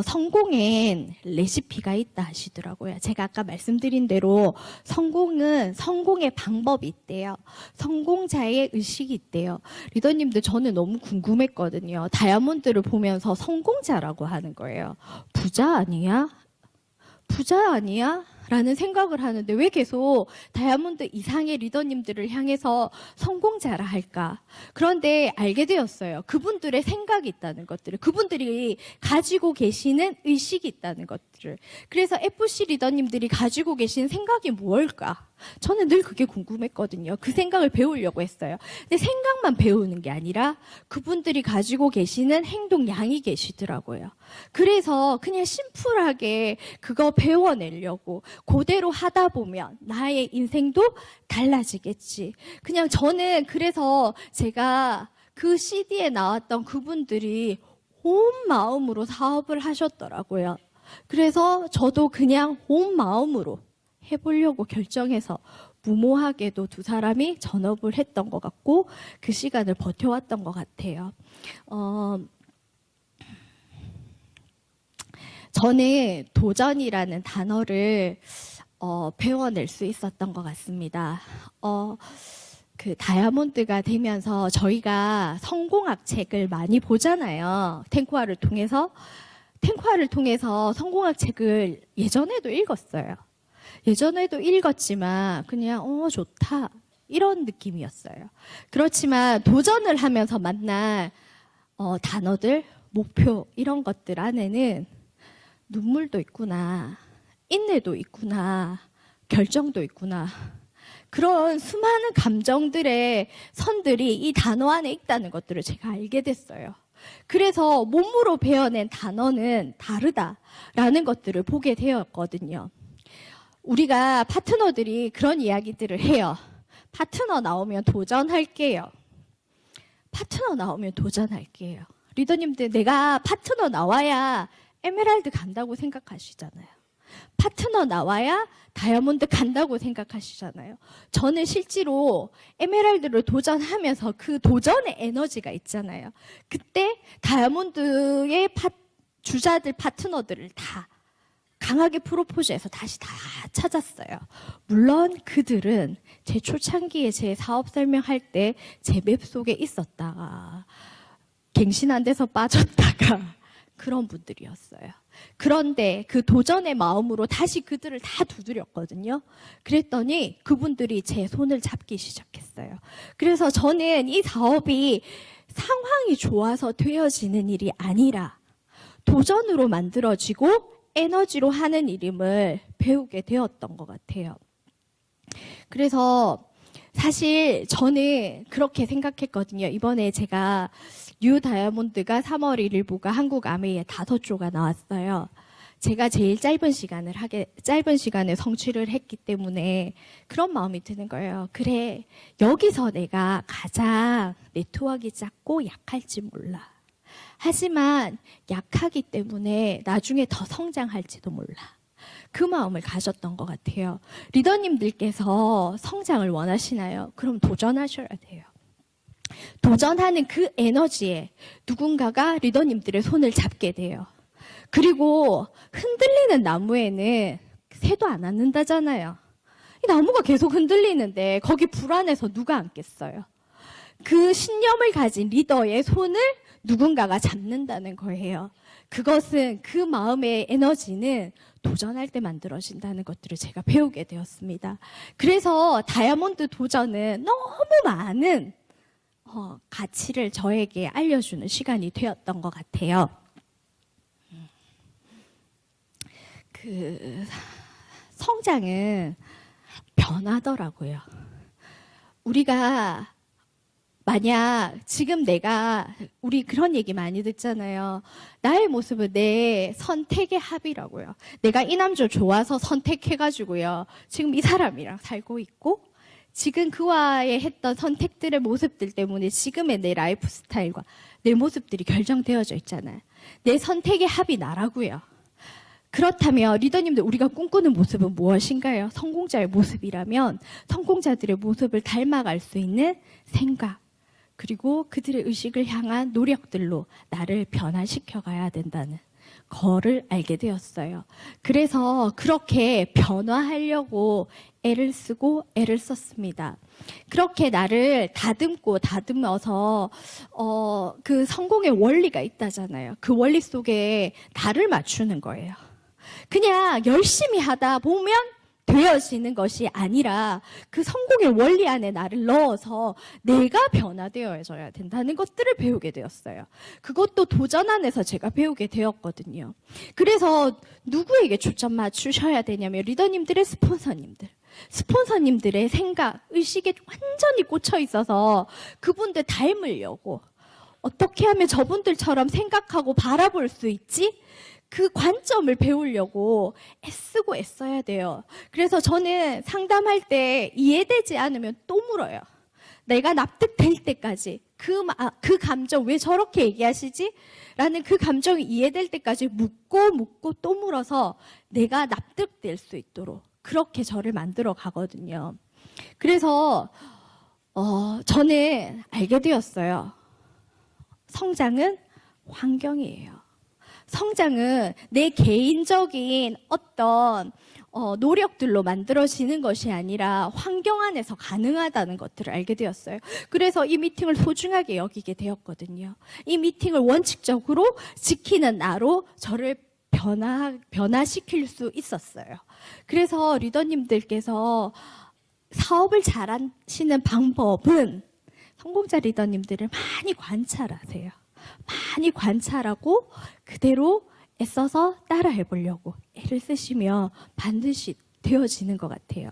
성공엔 레시피가 있다 하시더라고요. 제가 아까 말씀드린 대로 성공의 방법이 있대요. 성공자의 의식이 있대요. 리더님들 저는 너무 궁금했거든요. 다이아몬드를 보면서 성공자라고 하는 거예요. 부자 아니야? 라는 생각을 하는데 왜 계속 다이아몬드 이상의 리더님들을 향해서 성공자라 할까? 그런데 알게 되었어요. 그분들의 생각이 있다는 것들을, 그분들이 가지고 계시는 의식이 있다는 것들을. 그래서 FC 리더님들이 가지고 계신 생각이 무엇일까? 저는 늘 그게 궁금했거든요. 그 생각을 배우려고 했어요. 근데 생각만 배우는 게 아니라 그분들이 가지고 계시는 행동량이 계시더라고요. 그래서 그냥 심플하게 그거 배워내려고 그대로 하다 보면 나의 인생도 달라지겠지. 그냥 저는 그래서 제가 그 CD에 나왔던 그분들이 온 마음으로 사업을 하셨더라고요. 그래서 저도 그냥 온 마음으로 해보려고 결정해서 무모하게도 두 사람이 전업을 했던 것 같고 그 시간을 버텨왔던 것 같아요. 저는 도전이라는 단어를 배워낼 수 있었던 것 같습니다. 그 다이아몬드가 되면서 저희가 성공학 책을 많이 보잖아요. 탱쿠아를 통해서 성공학 책을 예전에도 읽었어요. 예전에도 읽었지만 그냥 좋다 이런 느낌이었어요. 그렇지만 도전을 하면서 만난 단어들, 목표 이런 것들 안에는 눈물도 있구나, 인내도 있구나, 결정도 있구나. 그런 수많은 감정들의 선들이 이 단어 안에 있다는 것들을 제가 알게 됐어요. 그래서 몸으로 배워낸 단어는 다르다라는 것들을 보게 되었거든요. 우리가 파트너들이 그런 이야기들을 해요. 파트너 나오면 도전할게요. 파트너 나오면 도전할게요. 리더님들, 내가 파트너 나와야 에메랄드 간다고 생각하시잖아요. 파트너 나와야 다이아몬드 간다고 생각하시잖아요. 저는 실제로 에메랄드를 도전하면서 그 도전의 에너지가 있잖아요. 그때 다이아몬드의 주자들, 파트너들을 다 강하게 프로포즈해서 다시 다 찾았어요. 물론 그들은 제 초창기에 제 사업 설명할 때 제 맵 속에 있었다가 갱신한 데서 빠졌다가 그런 분들이었어요. 그런데 그 도전의 마음으로 다시 그들을 다 두드렸거든요. 그랬더니 그분들이 제 손을 잡기 시작했어요. 그래서 저는 이 사업이 상황이 좋아서 되어지는 일이 아니라 도전으로 만들어지고 에너지로 하는 일임을 배우게 되었던 것 같아요. 그래서 사실 저는 그렇게 생각했거든요. 이번에 제가 뉴 다이아몬드가 3월 1일부가 한국 아메이에 5조가 나왔어요. 제가 제일 짧은 시간에 성취를 했기 때문에 그런 마음이 드는 거예요. 그래, 여기서 내가 가장 네트워크가 작고 약할지 몰라. 하지만 약하기 때문에 나중에 더 성장할지도 몰라. 그 마음을 가졌던 것 같아요. 리더님들께서 성장을 원하시나요? 그럼 도전하셔야 돼요. 도전하는 그 에너지에 누군가가 리더님들의 손을 잡게 돼요. 그리고 흔들리는 나무에는 새도 안 앉는다잖아요. 이 나무가 계속 흔들리는데 거기 불안해서 누가 앉겠어요? 그 신념을 가진 리더의 손을 누군가가 잡는다는 거예요. 그것은 그 마음의 에너지는 도전할 때 만들어진다는 것들을 제가 배우게 되었습니다. 그래서 다이아몬드 도전은 너무 많은 가치를 저에게 알려주는 시간이 되었던 것 같아요. 그 성장은 변하더라고요. 우리가 만약 지금 우리 그런 얘기 많이 듣잖아요. 나의 모습은 내 선택의 합이라고요. 내가 이 남자 좋아서 선택해가지고요. 지금 이 사람이랑 살고 있고 지금 그와의 했던 선택들의 모습들 때문에 지금의 내 라이프 스타일과 내 모습들이 결정되어져 있잖아요. 내 선택의 합이 나라고요. 그렇다면 리더님들 우리가 꿈꾸는 모습은 무엇인가요? 성공자의 모습이라면 성공자들의 모습을 닮아갈 수 있는 생각 그리고 그들의 의식을 향한 노력들로 나를 변화시켜 가야 된다는 거를 알게 되었어요. 그래서 그렇게 변화하려고 애를 쓰고 애를 썼습니다. 그렇게 나를 다듬어서 그 성공의 원리가 있다잖아요. 그 원리 속에 나를 맞추는 거예요. 그냥 열심히 하다 보면 되어지는 것이 아니라 그 성공의 원리 안에 나를 넣어서 내가 변화되어져야 된다는 것들을 배우게 되었어요. 그것도 도전 안에서 제가 배우게 되었거든요. 그래서 누구에게 초점 맞추셔야 되냐면 리더님들의 스폰서님들의 생각, 의식에 완전히 꽂혀 있어서 그분들 닮으려고 어떻게 하면 저분들처럼 생각하고 바라볼 수 있지? 그 관점을 배우려고 애쓰고 애써야 돼요. 그래서 저는 상담할 때 이해되지 않으면 또 물어요. 내가 납득될 때까지 그 감정 왜 저렇게 얘기하시지? 라는 그 감정이 이해될 때까지 묻고 또 물어서 내가 납득될 수 있도록 그렇게 저를 만들어 가거든요. 그래서 저는 알게 되었어요. 성장은 환경이에요. 성장은 내 개인적인 어떤 노력들로 만들어지는 것이 아니라 환경 안에서 가능하다는 것들을 알게 되었어요. 그래서 이 미팅을 소중하게 여기게 되었거든요. 이 미팅을 원칙적으로 지키는 나로 저를 변화시킬 수 있었어요. 그래서 리더님들께서 사업을 잘하시는 방법은 성공자 리더님들을 많이 관찰하세요. 많이 관찰하고 그대로 애써서 따라해 보려고 애를 쓰시면 반드시 되어지는 것 같아요.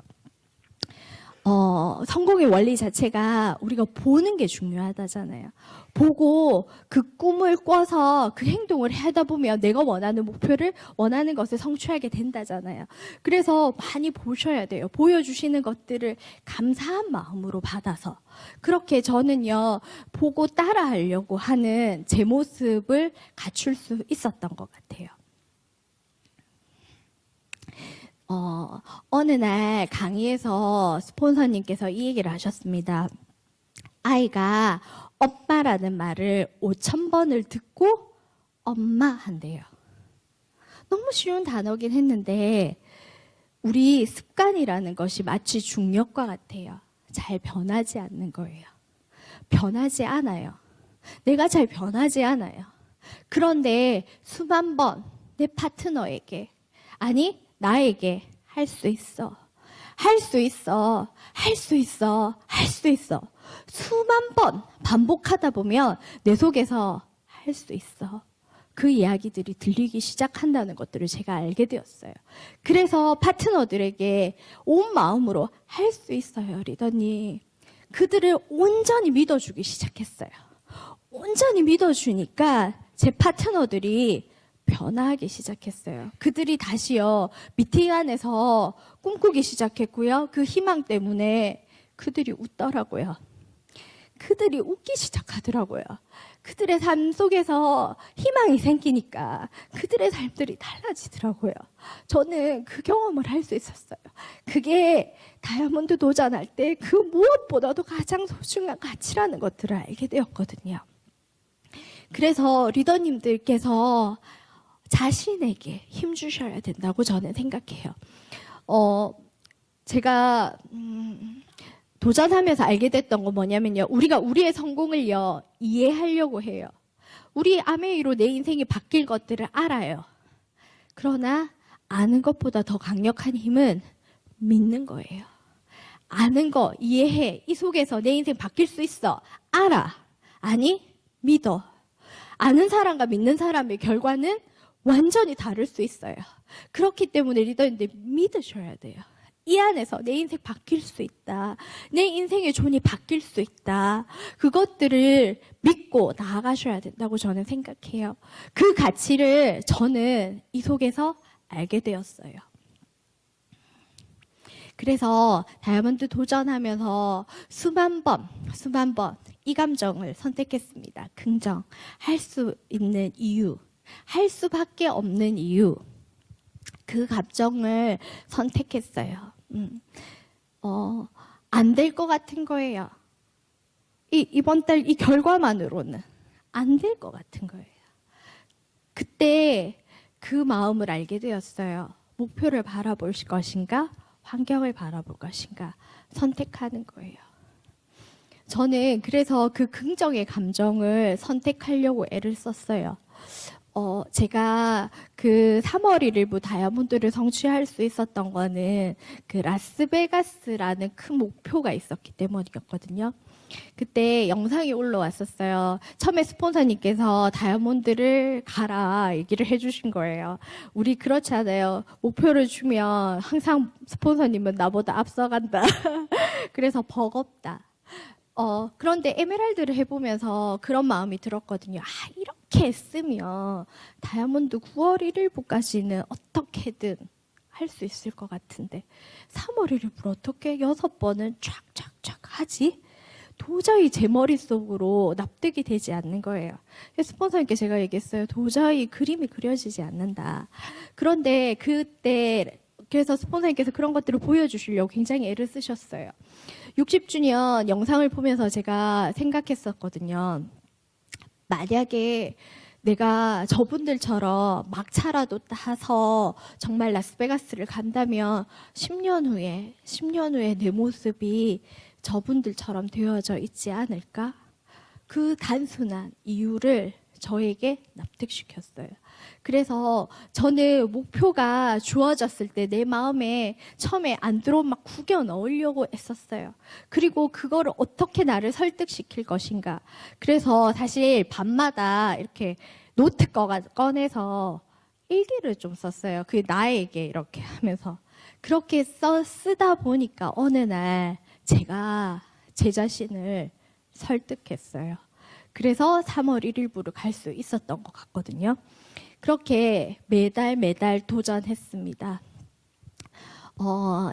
성공의 원리 자체가 우리가 보는 게 중요하다잖아요. 보고 그 꿈을 꿔서 그 행동을 하다 보면 내가 원하는 목표를 원하는 것을 성취하게 된다잖아요. 그래서 많이 보셔야 돼요. 보여주시는 것들을 감사한 마음으로 받아서. 그렇게 저는요, 보고 따라하려고 하는 제 모습을 갖출 수 있었던 것 같아요. 어느 날 강의에서 스폰서님께서 이 얘기를 하셨습니다. 아이가 엄마라는 말을 5,000번을 듣고 엄마 한대요. 너무 쉬운 단어긴 했는데 우리 습관이라는 것이 마치 중력과 같아요. 잘 변하지 않는 거예요. 변하지 않아요. 내가 잘 변하지 않아요. 그런데 수만 번 내 파트너에게, 아니 나에게 할 수 있어. 할 수 있어. 할 수 있어. 할 수 있어. 수만 번 반복하다 보면 내 속에서 할 수 있어. 그 이야기들이 들리기 시작한다는 것들을 제가 알게 되었어요. 그래서 파트너들에게 온 마음으로 할 수 있어요, 리더님. 그들을 온전히 믿어주기 시작했어요. 온전히 믿어주니까 제 파트너들이 변화하기 시작했어요. 그들이 다시요, 미팅 안에서 꿈꾸기 시작했고요. 그 희망 때문에 그들이 웃더라고요. 그들이 웃기 시작하더라고요. 그들의 삶 속에서 희망이 생기니까 그들의 삶들이 달라지더라고요. 저는 그 경험을 할 수 있었어요. 그게 다이아몬드 도전할 때 그 무엇보다도 가장 소중한 가치라는 것들을 알게 되었거든요. 그래서 리더님들께서 자신에게 힘 주셔야 된다고 저는 생각해요. 제가 도전하면서 알게 됐던 건 뭐냐면요. 우리가 우리의 성공을요, 이해하려고 해요. 우리 아메이로 내 인생이 바뀔 것들을 알아요. 그러나 아는 것보다 더 강력한 힘은 믿는 거예요. 아는 거, 이해해. 이 속에서 내 인생 바뀔 수 있어. 알아. 아니, 믿어. 아는 사람과 믿는 사람의 결과는 완전히 다를 수 있어요. 그렇기 때문에 리더님들 믿으셔야 돼요. 이 안에서 내 인생 바뀔 수 있다. 내 인생의 존이 바뀔 수 있다. 그것들을 믿고 나아가셔야 된다고 저는 생각해요. 그 가치를 저는 이 속에서 알게 되었어요. 그래서 다이아몬드 도전하면서 수만 번 이 감정을 선택했습니다. 긍정. 할 수 있는 이유. 할 수밖에 없는 이유. 그 감정을 선택했어요. 안 될 것 같은 거예요. 이번 달 이 결과만으로는 안 될 것 같은 거예요. 그때 그 마음을 알게 되었어요. 목표를 바라볼 것인가? 환경을 바라볼 것인가? 선택하는 거예요. 저는 그래서 그 긍정의 감정을 선택하려고 애를 썼어요. 제가 그 3월 1일부 다이아몬드를 성취할 수 있었던 거는 그 라스베가스라는 큰 목표가 있었기 때문이었거든요. 그때 영상이 올라왔었어요. 처음에 스폰서님께서 다이아몬드를 가라 얘기를 해주신 거예요. 우리 그렇지 않아요. 목표를 주면 항상 스폰서님은 나보다 앞서간다. 그래서 버겁다. 그런데 에메랄드를 해보면서 그런 마음이 들었거든요. 이렇게 했으면 다이아몬드 9월 1일부까지는 어떻게든 할 수 있을 것 같은데 3월 1일부로 어떻게 6번은 쫙쫙쫙 하지? 도저히 제 머릿속으로 납득이 되지 않는 거예요. 스폰서님께 제가 얘기했어요. 도저히 그림이 그려지지 않는다. 그런데 그때 그래서 스폰서님께서 그런 것들을 보여주시려고 굉장히 애를 쓰셨어요. 60주년 영상을 보면서 제가 생각했었거든요. 만약에 내가 저분들처럼 막차라도 타서 정말 라스베가스를 간다면 10년 후에 내 모습이 저분들처럼 되어져 있지 않을까? 그 단순한 이유를 저에게 납득시켰어요. 그래서 저는 목표가 주어졌을 때 내 마음에 처음에 안드론 막 구겨 넣으려고 했었어요. 그리고 그거를 어떻게 나를 설득시킬 것인가. 그래서 사실 밤마다 이렇게 노트 꺼내서 일기를 좀 썼어요. 그 나에게 이렇게 하면서. 그렇게 쓰다 보니까 어느 날 제가 제 자신을 설득했어요. 그래서 3월 1일부로 갈 수 있었던 것 같거든요. 그렇게 매달 도전했습니다.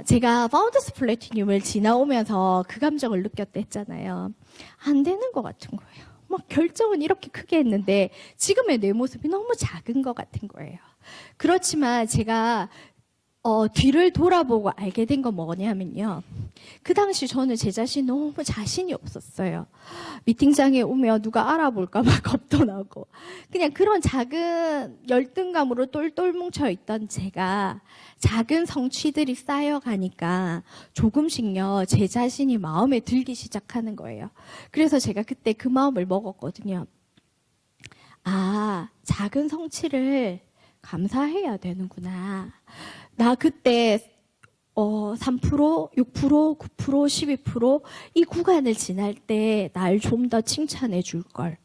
제가 파운더스 플래티늄을 지나오면서 그 감정을 느꼈다 했잖아요. 안 되는 것 같은 거예요. 막 결정은 이렇게 크게 했는데 지금의 내 모습이 너무 작은 것 같은 거예요. 그렇지만 제가 뒤를 돌아보고 알게 된 건 뭐냐면요. 그 당시 저는 제 자신 너무 자신이 없었어요. 미팅장에 오면 누가 알아볼까 봐 겁도 나고. 그냥 그런 작은 열등감으로 똘똘 뭉쳐있던 제가 작은 성취들이 쌓여가니까 조금씩요, 제 자신이 마음에 들기 시작하는 거예요. 그래서 제가 그때 그 마음을 먹었거든요. 아, 작은 성취를 감사해야 되는구나. 나 그때 3%, 6%, 9%, 12% 이 구간을 지날 때 날 좀 더 칭찬해 줄 걸.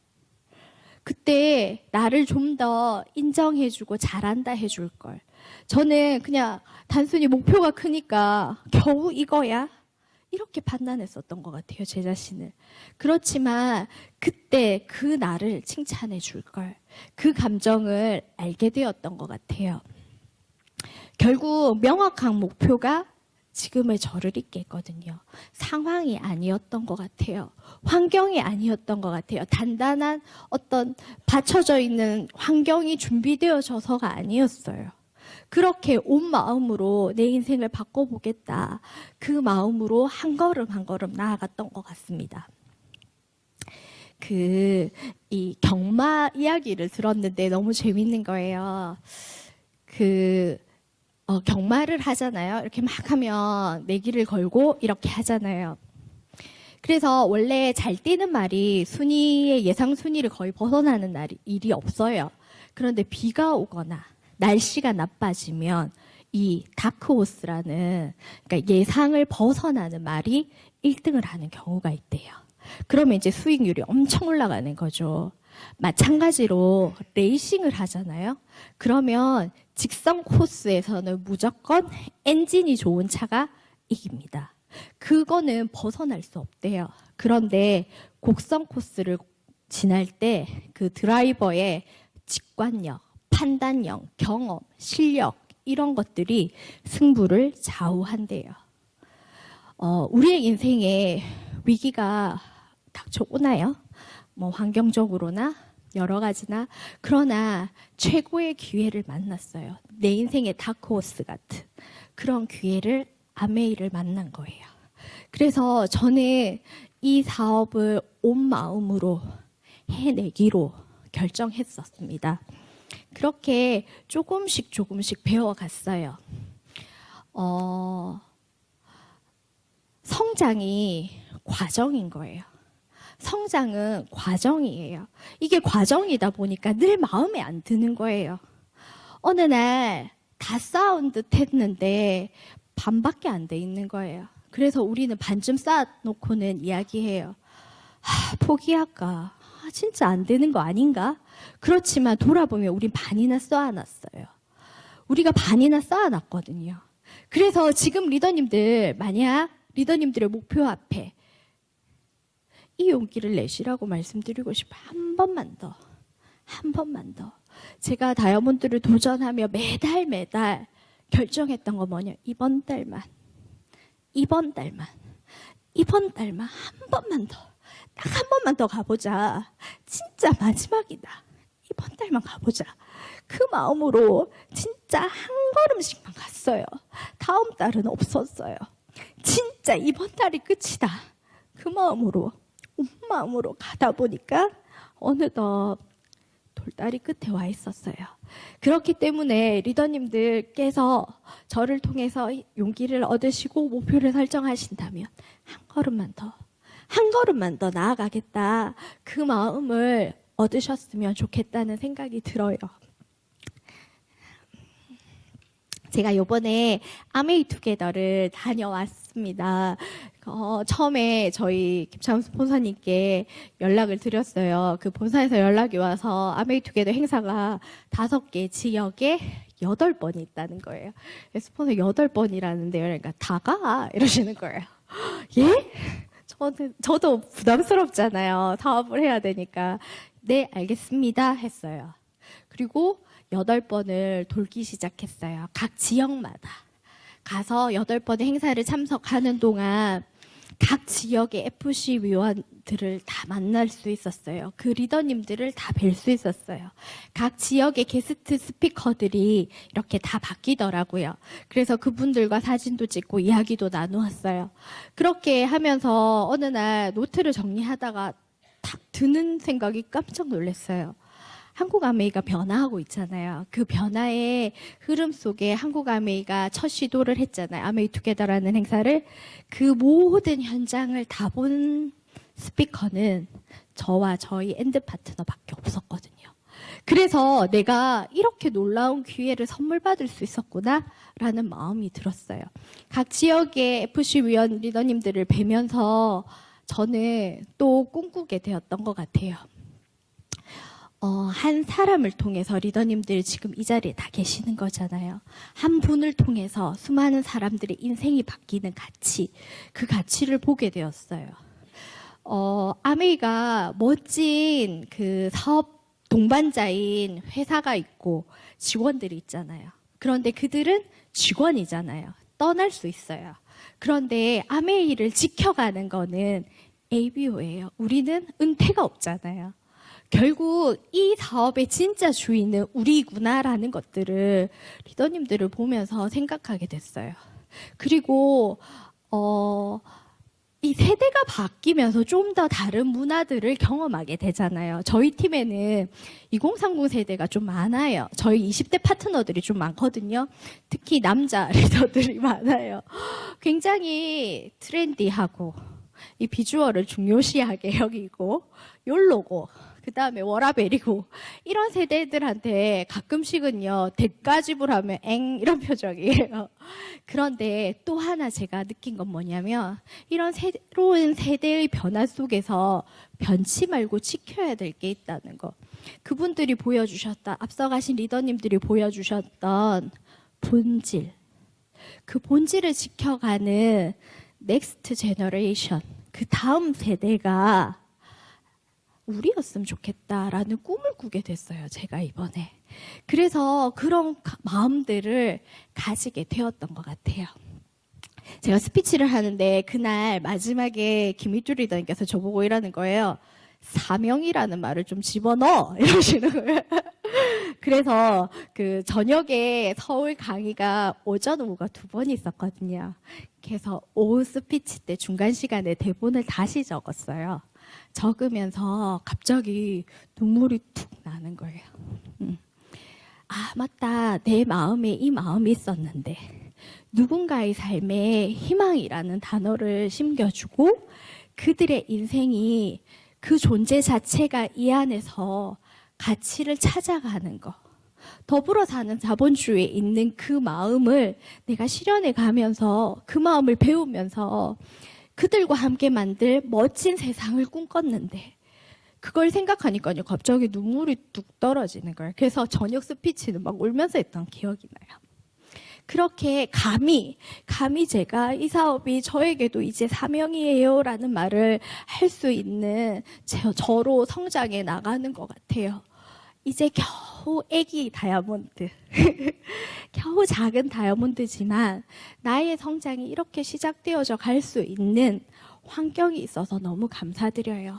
그때 나를 좀 더 인정해 주고 잘한다 해 줄 걸. 저는 그냥 단순히 목표가 크니까 겨우 이거야? 이렇게 판단했었던 것 같아요, 제 자신을. 그렇지만 그때 그 나를 칭찬해 줄 걸. 그 감정을 알게 되었던 것 같아요. 결국 명확한 목표가 지금의 저를 있게 했거든요. 상황이 아니었던 것 같아요. 환경이 아니었던 것 같아요. 단단한 어떤 받쳐져 있는 환경이 준비되어져서가 아니었어요. 그렇게 온 마음으로 내 인생을 바꿔보겠다. 그 마음으로 한 걸음 한 걸음 나아갔던 것 같습니다. 이 경마 이야기를 들었는데 너무 재밌는 거예요. 경마를 하잖아요. 이렇게 막 하면 내기를 걸고 이렇게 하잖아요. 그래서 원래 잘 뛰는 말이 순위의 예상 순위를 거의 벗어나는 일이 없어요. 그런데 비가 오거나 날씨가 나빠지면 이 다크호스라는, 그러니까 예상을 벗어나는 말이 1등을 하는 경우가 있대요. 그러면 이제 수익률이 엄청 올라가는 거죠. 마찬가지로 레이싱을 하잖아요. 그러면 직선 코스에서는 무조건 엔진이 좋은 차가 이깁니다. 그거는 벗어날 수 없대요. 그런데 곡선 코스를 지날 때 그 드라이버의 직관력, 판단력, 경험, 실력 이런 것들이 승부를 좌우한대요. 우리의 인생에 위기가 닥쳐오나요? 뭐 환경적으로나 여러 가지나. 그러나 최고의 기회를 만났어요. 내 인생의 다크호스 같은 그런 기회를 아메이를 만난 거예요. 그래서 저는 이 사업을 온 마음으로 해내기로 결정했었습니다. 그렇게 조금씩 배워갔어요. 성장이 과정인 거예요. 성장은 과정이에요. 이게 과정이다 보니까 늘 마음에 안 드는 거예요. 어느 날 다 쌓은 듯 했는데 반밖에 안 돼 있는 거예요. 그래서 우리는 반쯤 쌓아놓고는 이야기해요. 포기할까? 진짜 안 되는 거 아닌가? 그렇지만 돌아보면 우린 반이나 쌓아놨어요. 우리가 반이나 쌓아놨거든요. 그래서 지금 리더님들, 만약 리더님들의 목표 앞에 이 용기를 내시라고 말씀드리고 싶어요. 한 번만 더. 제가 다이아몬드를 도전하며 매달 결정했던 거 뭐냐. 이번 달만 한 번만 더. 딱 한 번만 더 가보자. 진짜 마지막이다. 이번 달만 가보자. 그 마음으로 진짜 한 걸음씩만 갔어요. 다음 달은 없었어요. 진짜 이번 달이 끝이다. 그 마음으로, 온 마음으로 가다 보니까 어느덧 돌다리 끝에 와 있었어요. 그렇기 때문에 리더님들께서 저를 통해서 용기를 얻으시고 목표를 설정하신다면 한 걸음만 더 나아가겠다. 그 마음을 얻으셨으면 좋겠다는 생각이 들어요. 제가 요번에 아메이투게더를 다녀왔습니다. 처음에 저희 김창훈 스폰서님께 연락을 드렸어요. 그 본사에서 연락이 와서 아메이투게더 행사가 5개 지역에 8번이 있다는 거예요. 스폰서 8번이라는데요. 그러니까 다 가! 이러시는 거예요. 예? 저도 부담스럽잖아요. 사업을 해야 되니까. 네, 알겠습니다. 했어요. 그리고 8번을 돌기 시작했어요. 각 지역마다. 가서 8번의 행사를 참석하는 동안 각 지역의 FC 위원들을 다 만날 수 있었어요. 그 리더님들을 다 뵐 수 있었어요. 각 지역의 게스트 스피커들이 이렇게 다 바뀌더라고요. 그래서 그분들과 사진도 찍고 이야기도 나누었어요. 그렇게 하면서 어느 날 노트를 정리하다가 딱 드는 생각이 깜짝 놀랐어요. 한국 아메이가 변화하고 있잖아요. 그 변화의 흐름 속에 한국 아메이가 첫 시도를 했잖아요. 아메이투게더라는 행사를. 그 모든 현장을 다 본 스피커는 저와 저희 엔드 파트너밖에 없었거든요. 그래서 내가 이렇게 놀라운 기회를 선물 받을 수 있었구나라는 마음이 들었어요. 각 지역의 FC 위원 리더님들을 뵈면서 저는 또 꿈꾸게 되었던 것 같아요. 한 사람을 통해서 리더님들 지금 이 자리에 다 계시는 거잖아요. 한 분을 통해서 수많은 사람들의 인생이 바뀌는 가치, 그 가치를 보게 되었어요. 아메이가 멋진 그 사업 동반자인 회사가 있고 직원들이 있잖아요. 그런데 그들은 직원이잖아요. 떠날 수 있어요. 그런데 아메이를 지켜가는 거는 ABO예요. 우리는 은퇴가 없잖아요. 결국 이 사업의 진짜 주인은 우리구나라는 것들을 리더님들을 보면서 생각하게 됐어요. 그리고 이 세대가 바뀌면서 좀 더 다른 문화들을 경험하게 되잖아요. 저희 팀에는 2030 세대가 좀 많아요. 저희 20대 파트너들이 좀 많거든요. 특히 남자 리더들이 많아요. 굉장히 트렌디하고 이 비주얼을 중요시하게 여기고 욜로고 그 다음에 워라벨이고 이런 세대들한테 가끔씩은요 대가집을 하면 엥 이런 표정이에요. 그런데 또 하나 제가 느낀 건 뭐냐면 이런 새로운 세대의 변화 속에서 변치 말고 지켜야 될 게 있다는 거. 그분들이 보여주셨던 앞서가신 리더님들이 보여주셨던 본질, 그 본질을 지켜가는 넥스트 제너레이션, 그 다음 세대가 우리였으면 좋겠다라는 꿈을 꾸게 됐어요. 제가 이번에. 그래서 그런 마음들을 가지게 되었던 것 같아요. 제가 스피치를 하는데 그날 마지막에 김희주 리더님께서 저보고 이러는 거예요. 사명이라는 말을 좀 집어넣어 이러시는 거예요. 그래서 그 저녁에 서울 강의가 오전 오후가 2번 있었거든요. 그래서 오후 스피치 때 중간 시간에 대본을 다시 적었어요. 적으면서 갑자기 눈물이 툭 나는 거예요. 아, 맞다. 내 마음에 이 마음이 있었는데 누군가의 삶에 희망이라는 단어를 심겨주고 그들의 인생이 그 존재 자체가 이 안에서 가치를 찾아가는 거. 더불어 사는 자본주의에 있는 그 마음을 내가 실현해 가면서 그 마음을 배우면서 그들과 함께 만들 멋진 세상을 꿈꿨는데 그걸 생각하니까요 갑자기 눈물이 뚝 떨어지는 거예요. 그래서 저녁 스피치는 막 울면서 했던 기억이 나요. 그렇게 감히 제가 이 사업이 저에게도 이제 사명이에요 라는 말을 할 수 있는 저로 성장해 나가는 것 같아요. 이제 겨우 애기 다이아몬드 겨우 작은 다이아몬드지만 나의 성장이 이렇게 시작되어져 갈 수 있는 환경이 있어서 너무 감사드려요.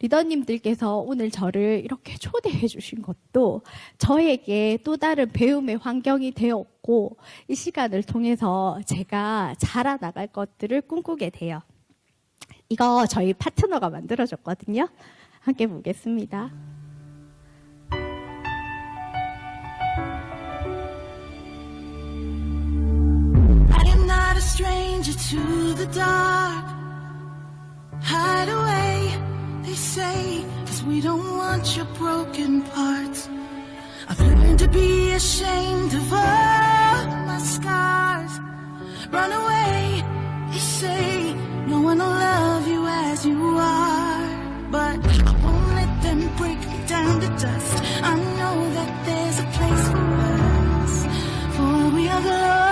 리더님들께서 오늘 저를 이렇게 초대해 주신 것도 저에게 또 다른 배움의 환경이 되었고 이 시간을 통해서 제가 자라나갈 것들을 꿈꾸게 돼요. 이거 저희 파트너가 만들어줬거든요. 함께 보겠습니다. to the dark. Hide away, they say, 'cause we don't want your broken parts. I've learned to be ashamed of all my scars. Run away, they say, no one will love you as you are. But I won't let them break me down to dust. I know that there's a place for us, for we are glorious.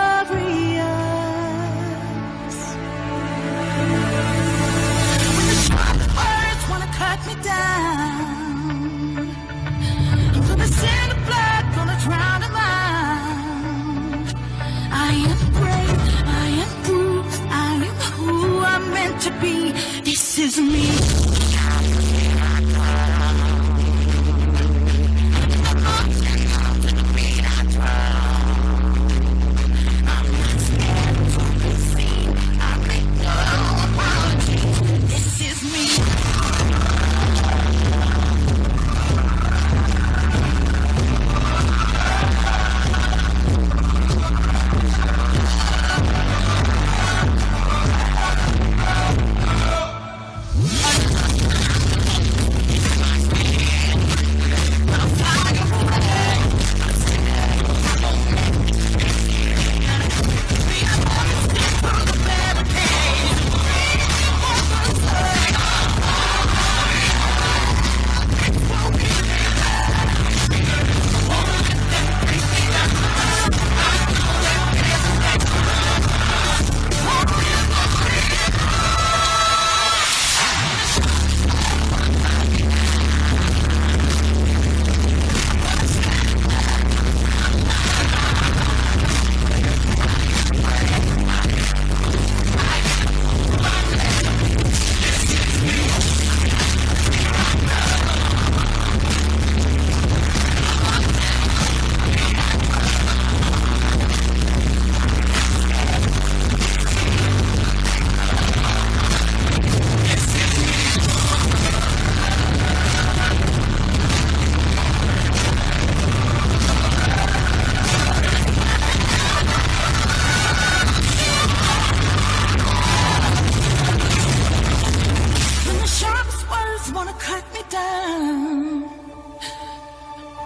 When the sharp words wanna cut me down, I'm gonna send the blood, gonna drown them out. I am brave, I am bruised, I am who I'm meant to be. This is me. This is me.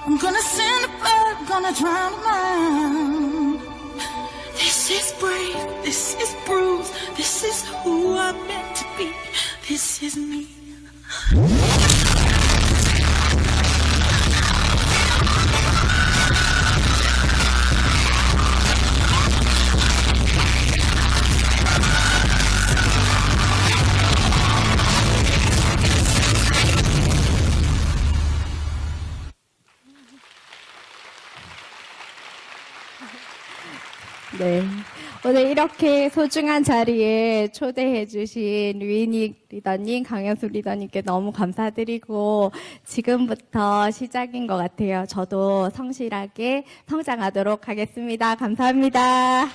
I'm gonna send the blood, gonna drown them out. This is brave, this is bruised, this is who I'm meant to be. This is me. 네. 오늘 이렇게 소중한 자리에 초대해주신 류인익 리더님, 강현숙 리더님께 너무 감사드리고, 지금부터 시작인 것 같아요. 저도 성실하게 성장하도록 하겠습니다. 감사합니다.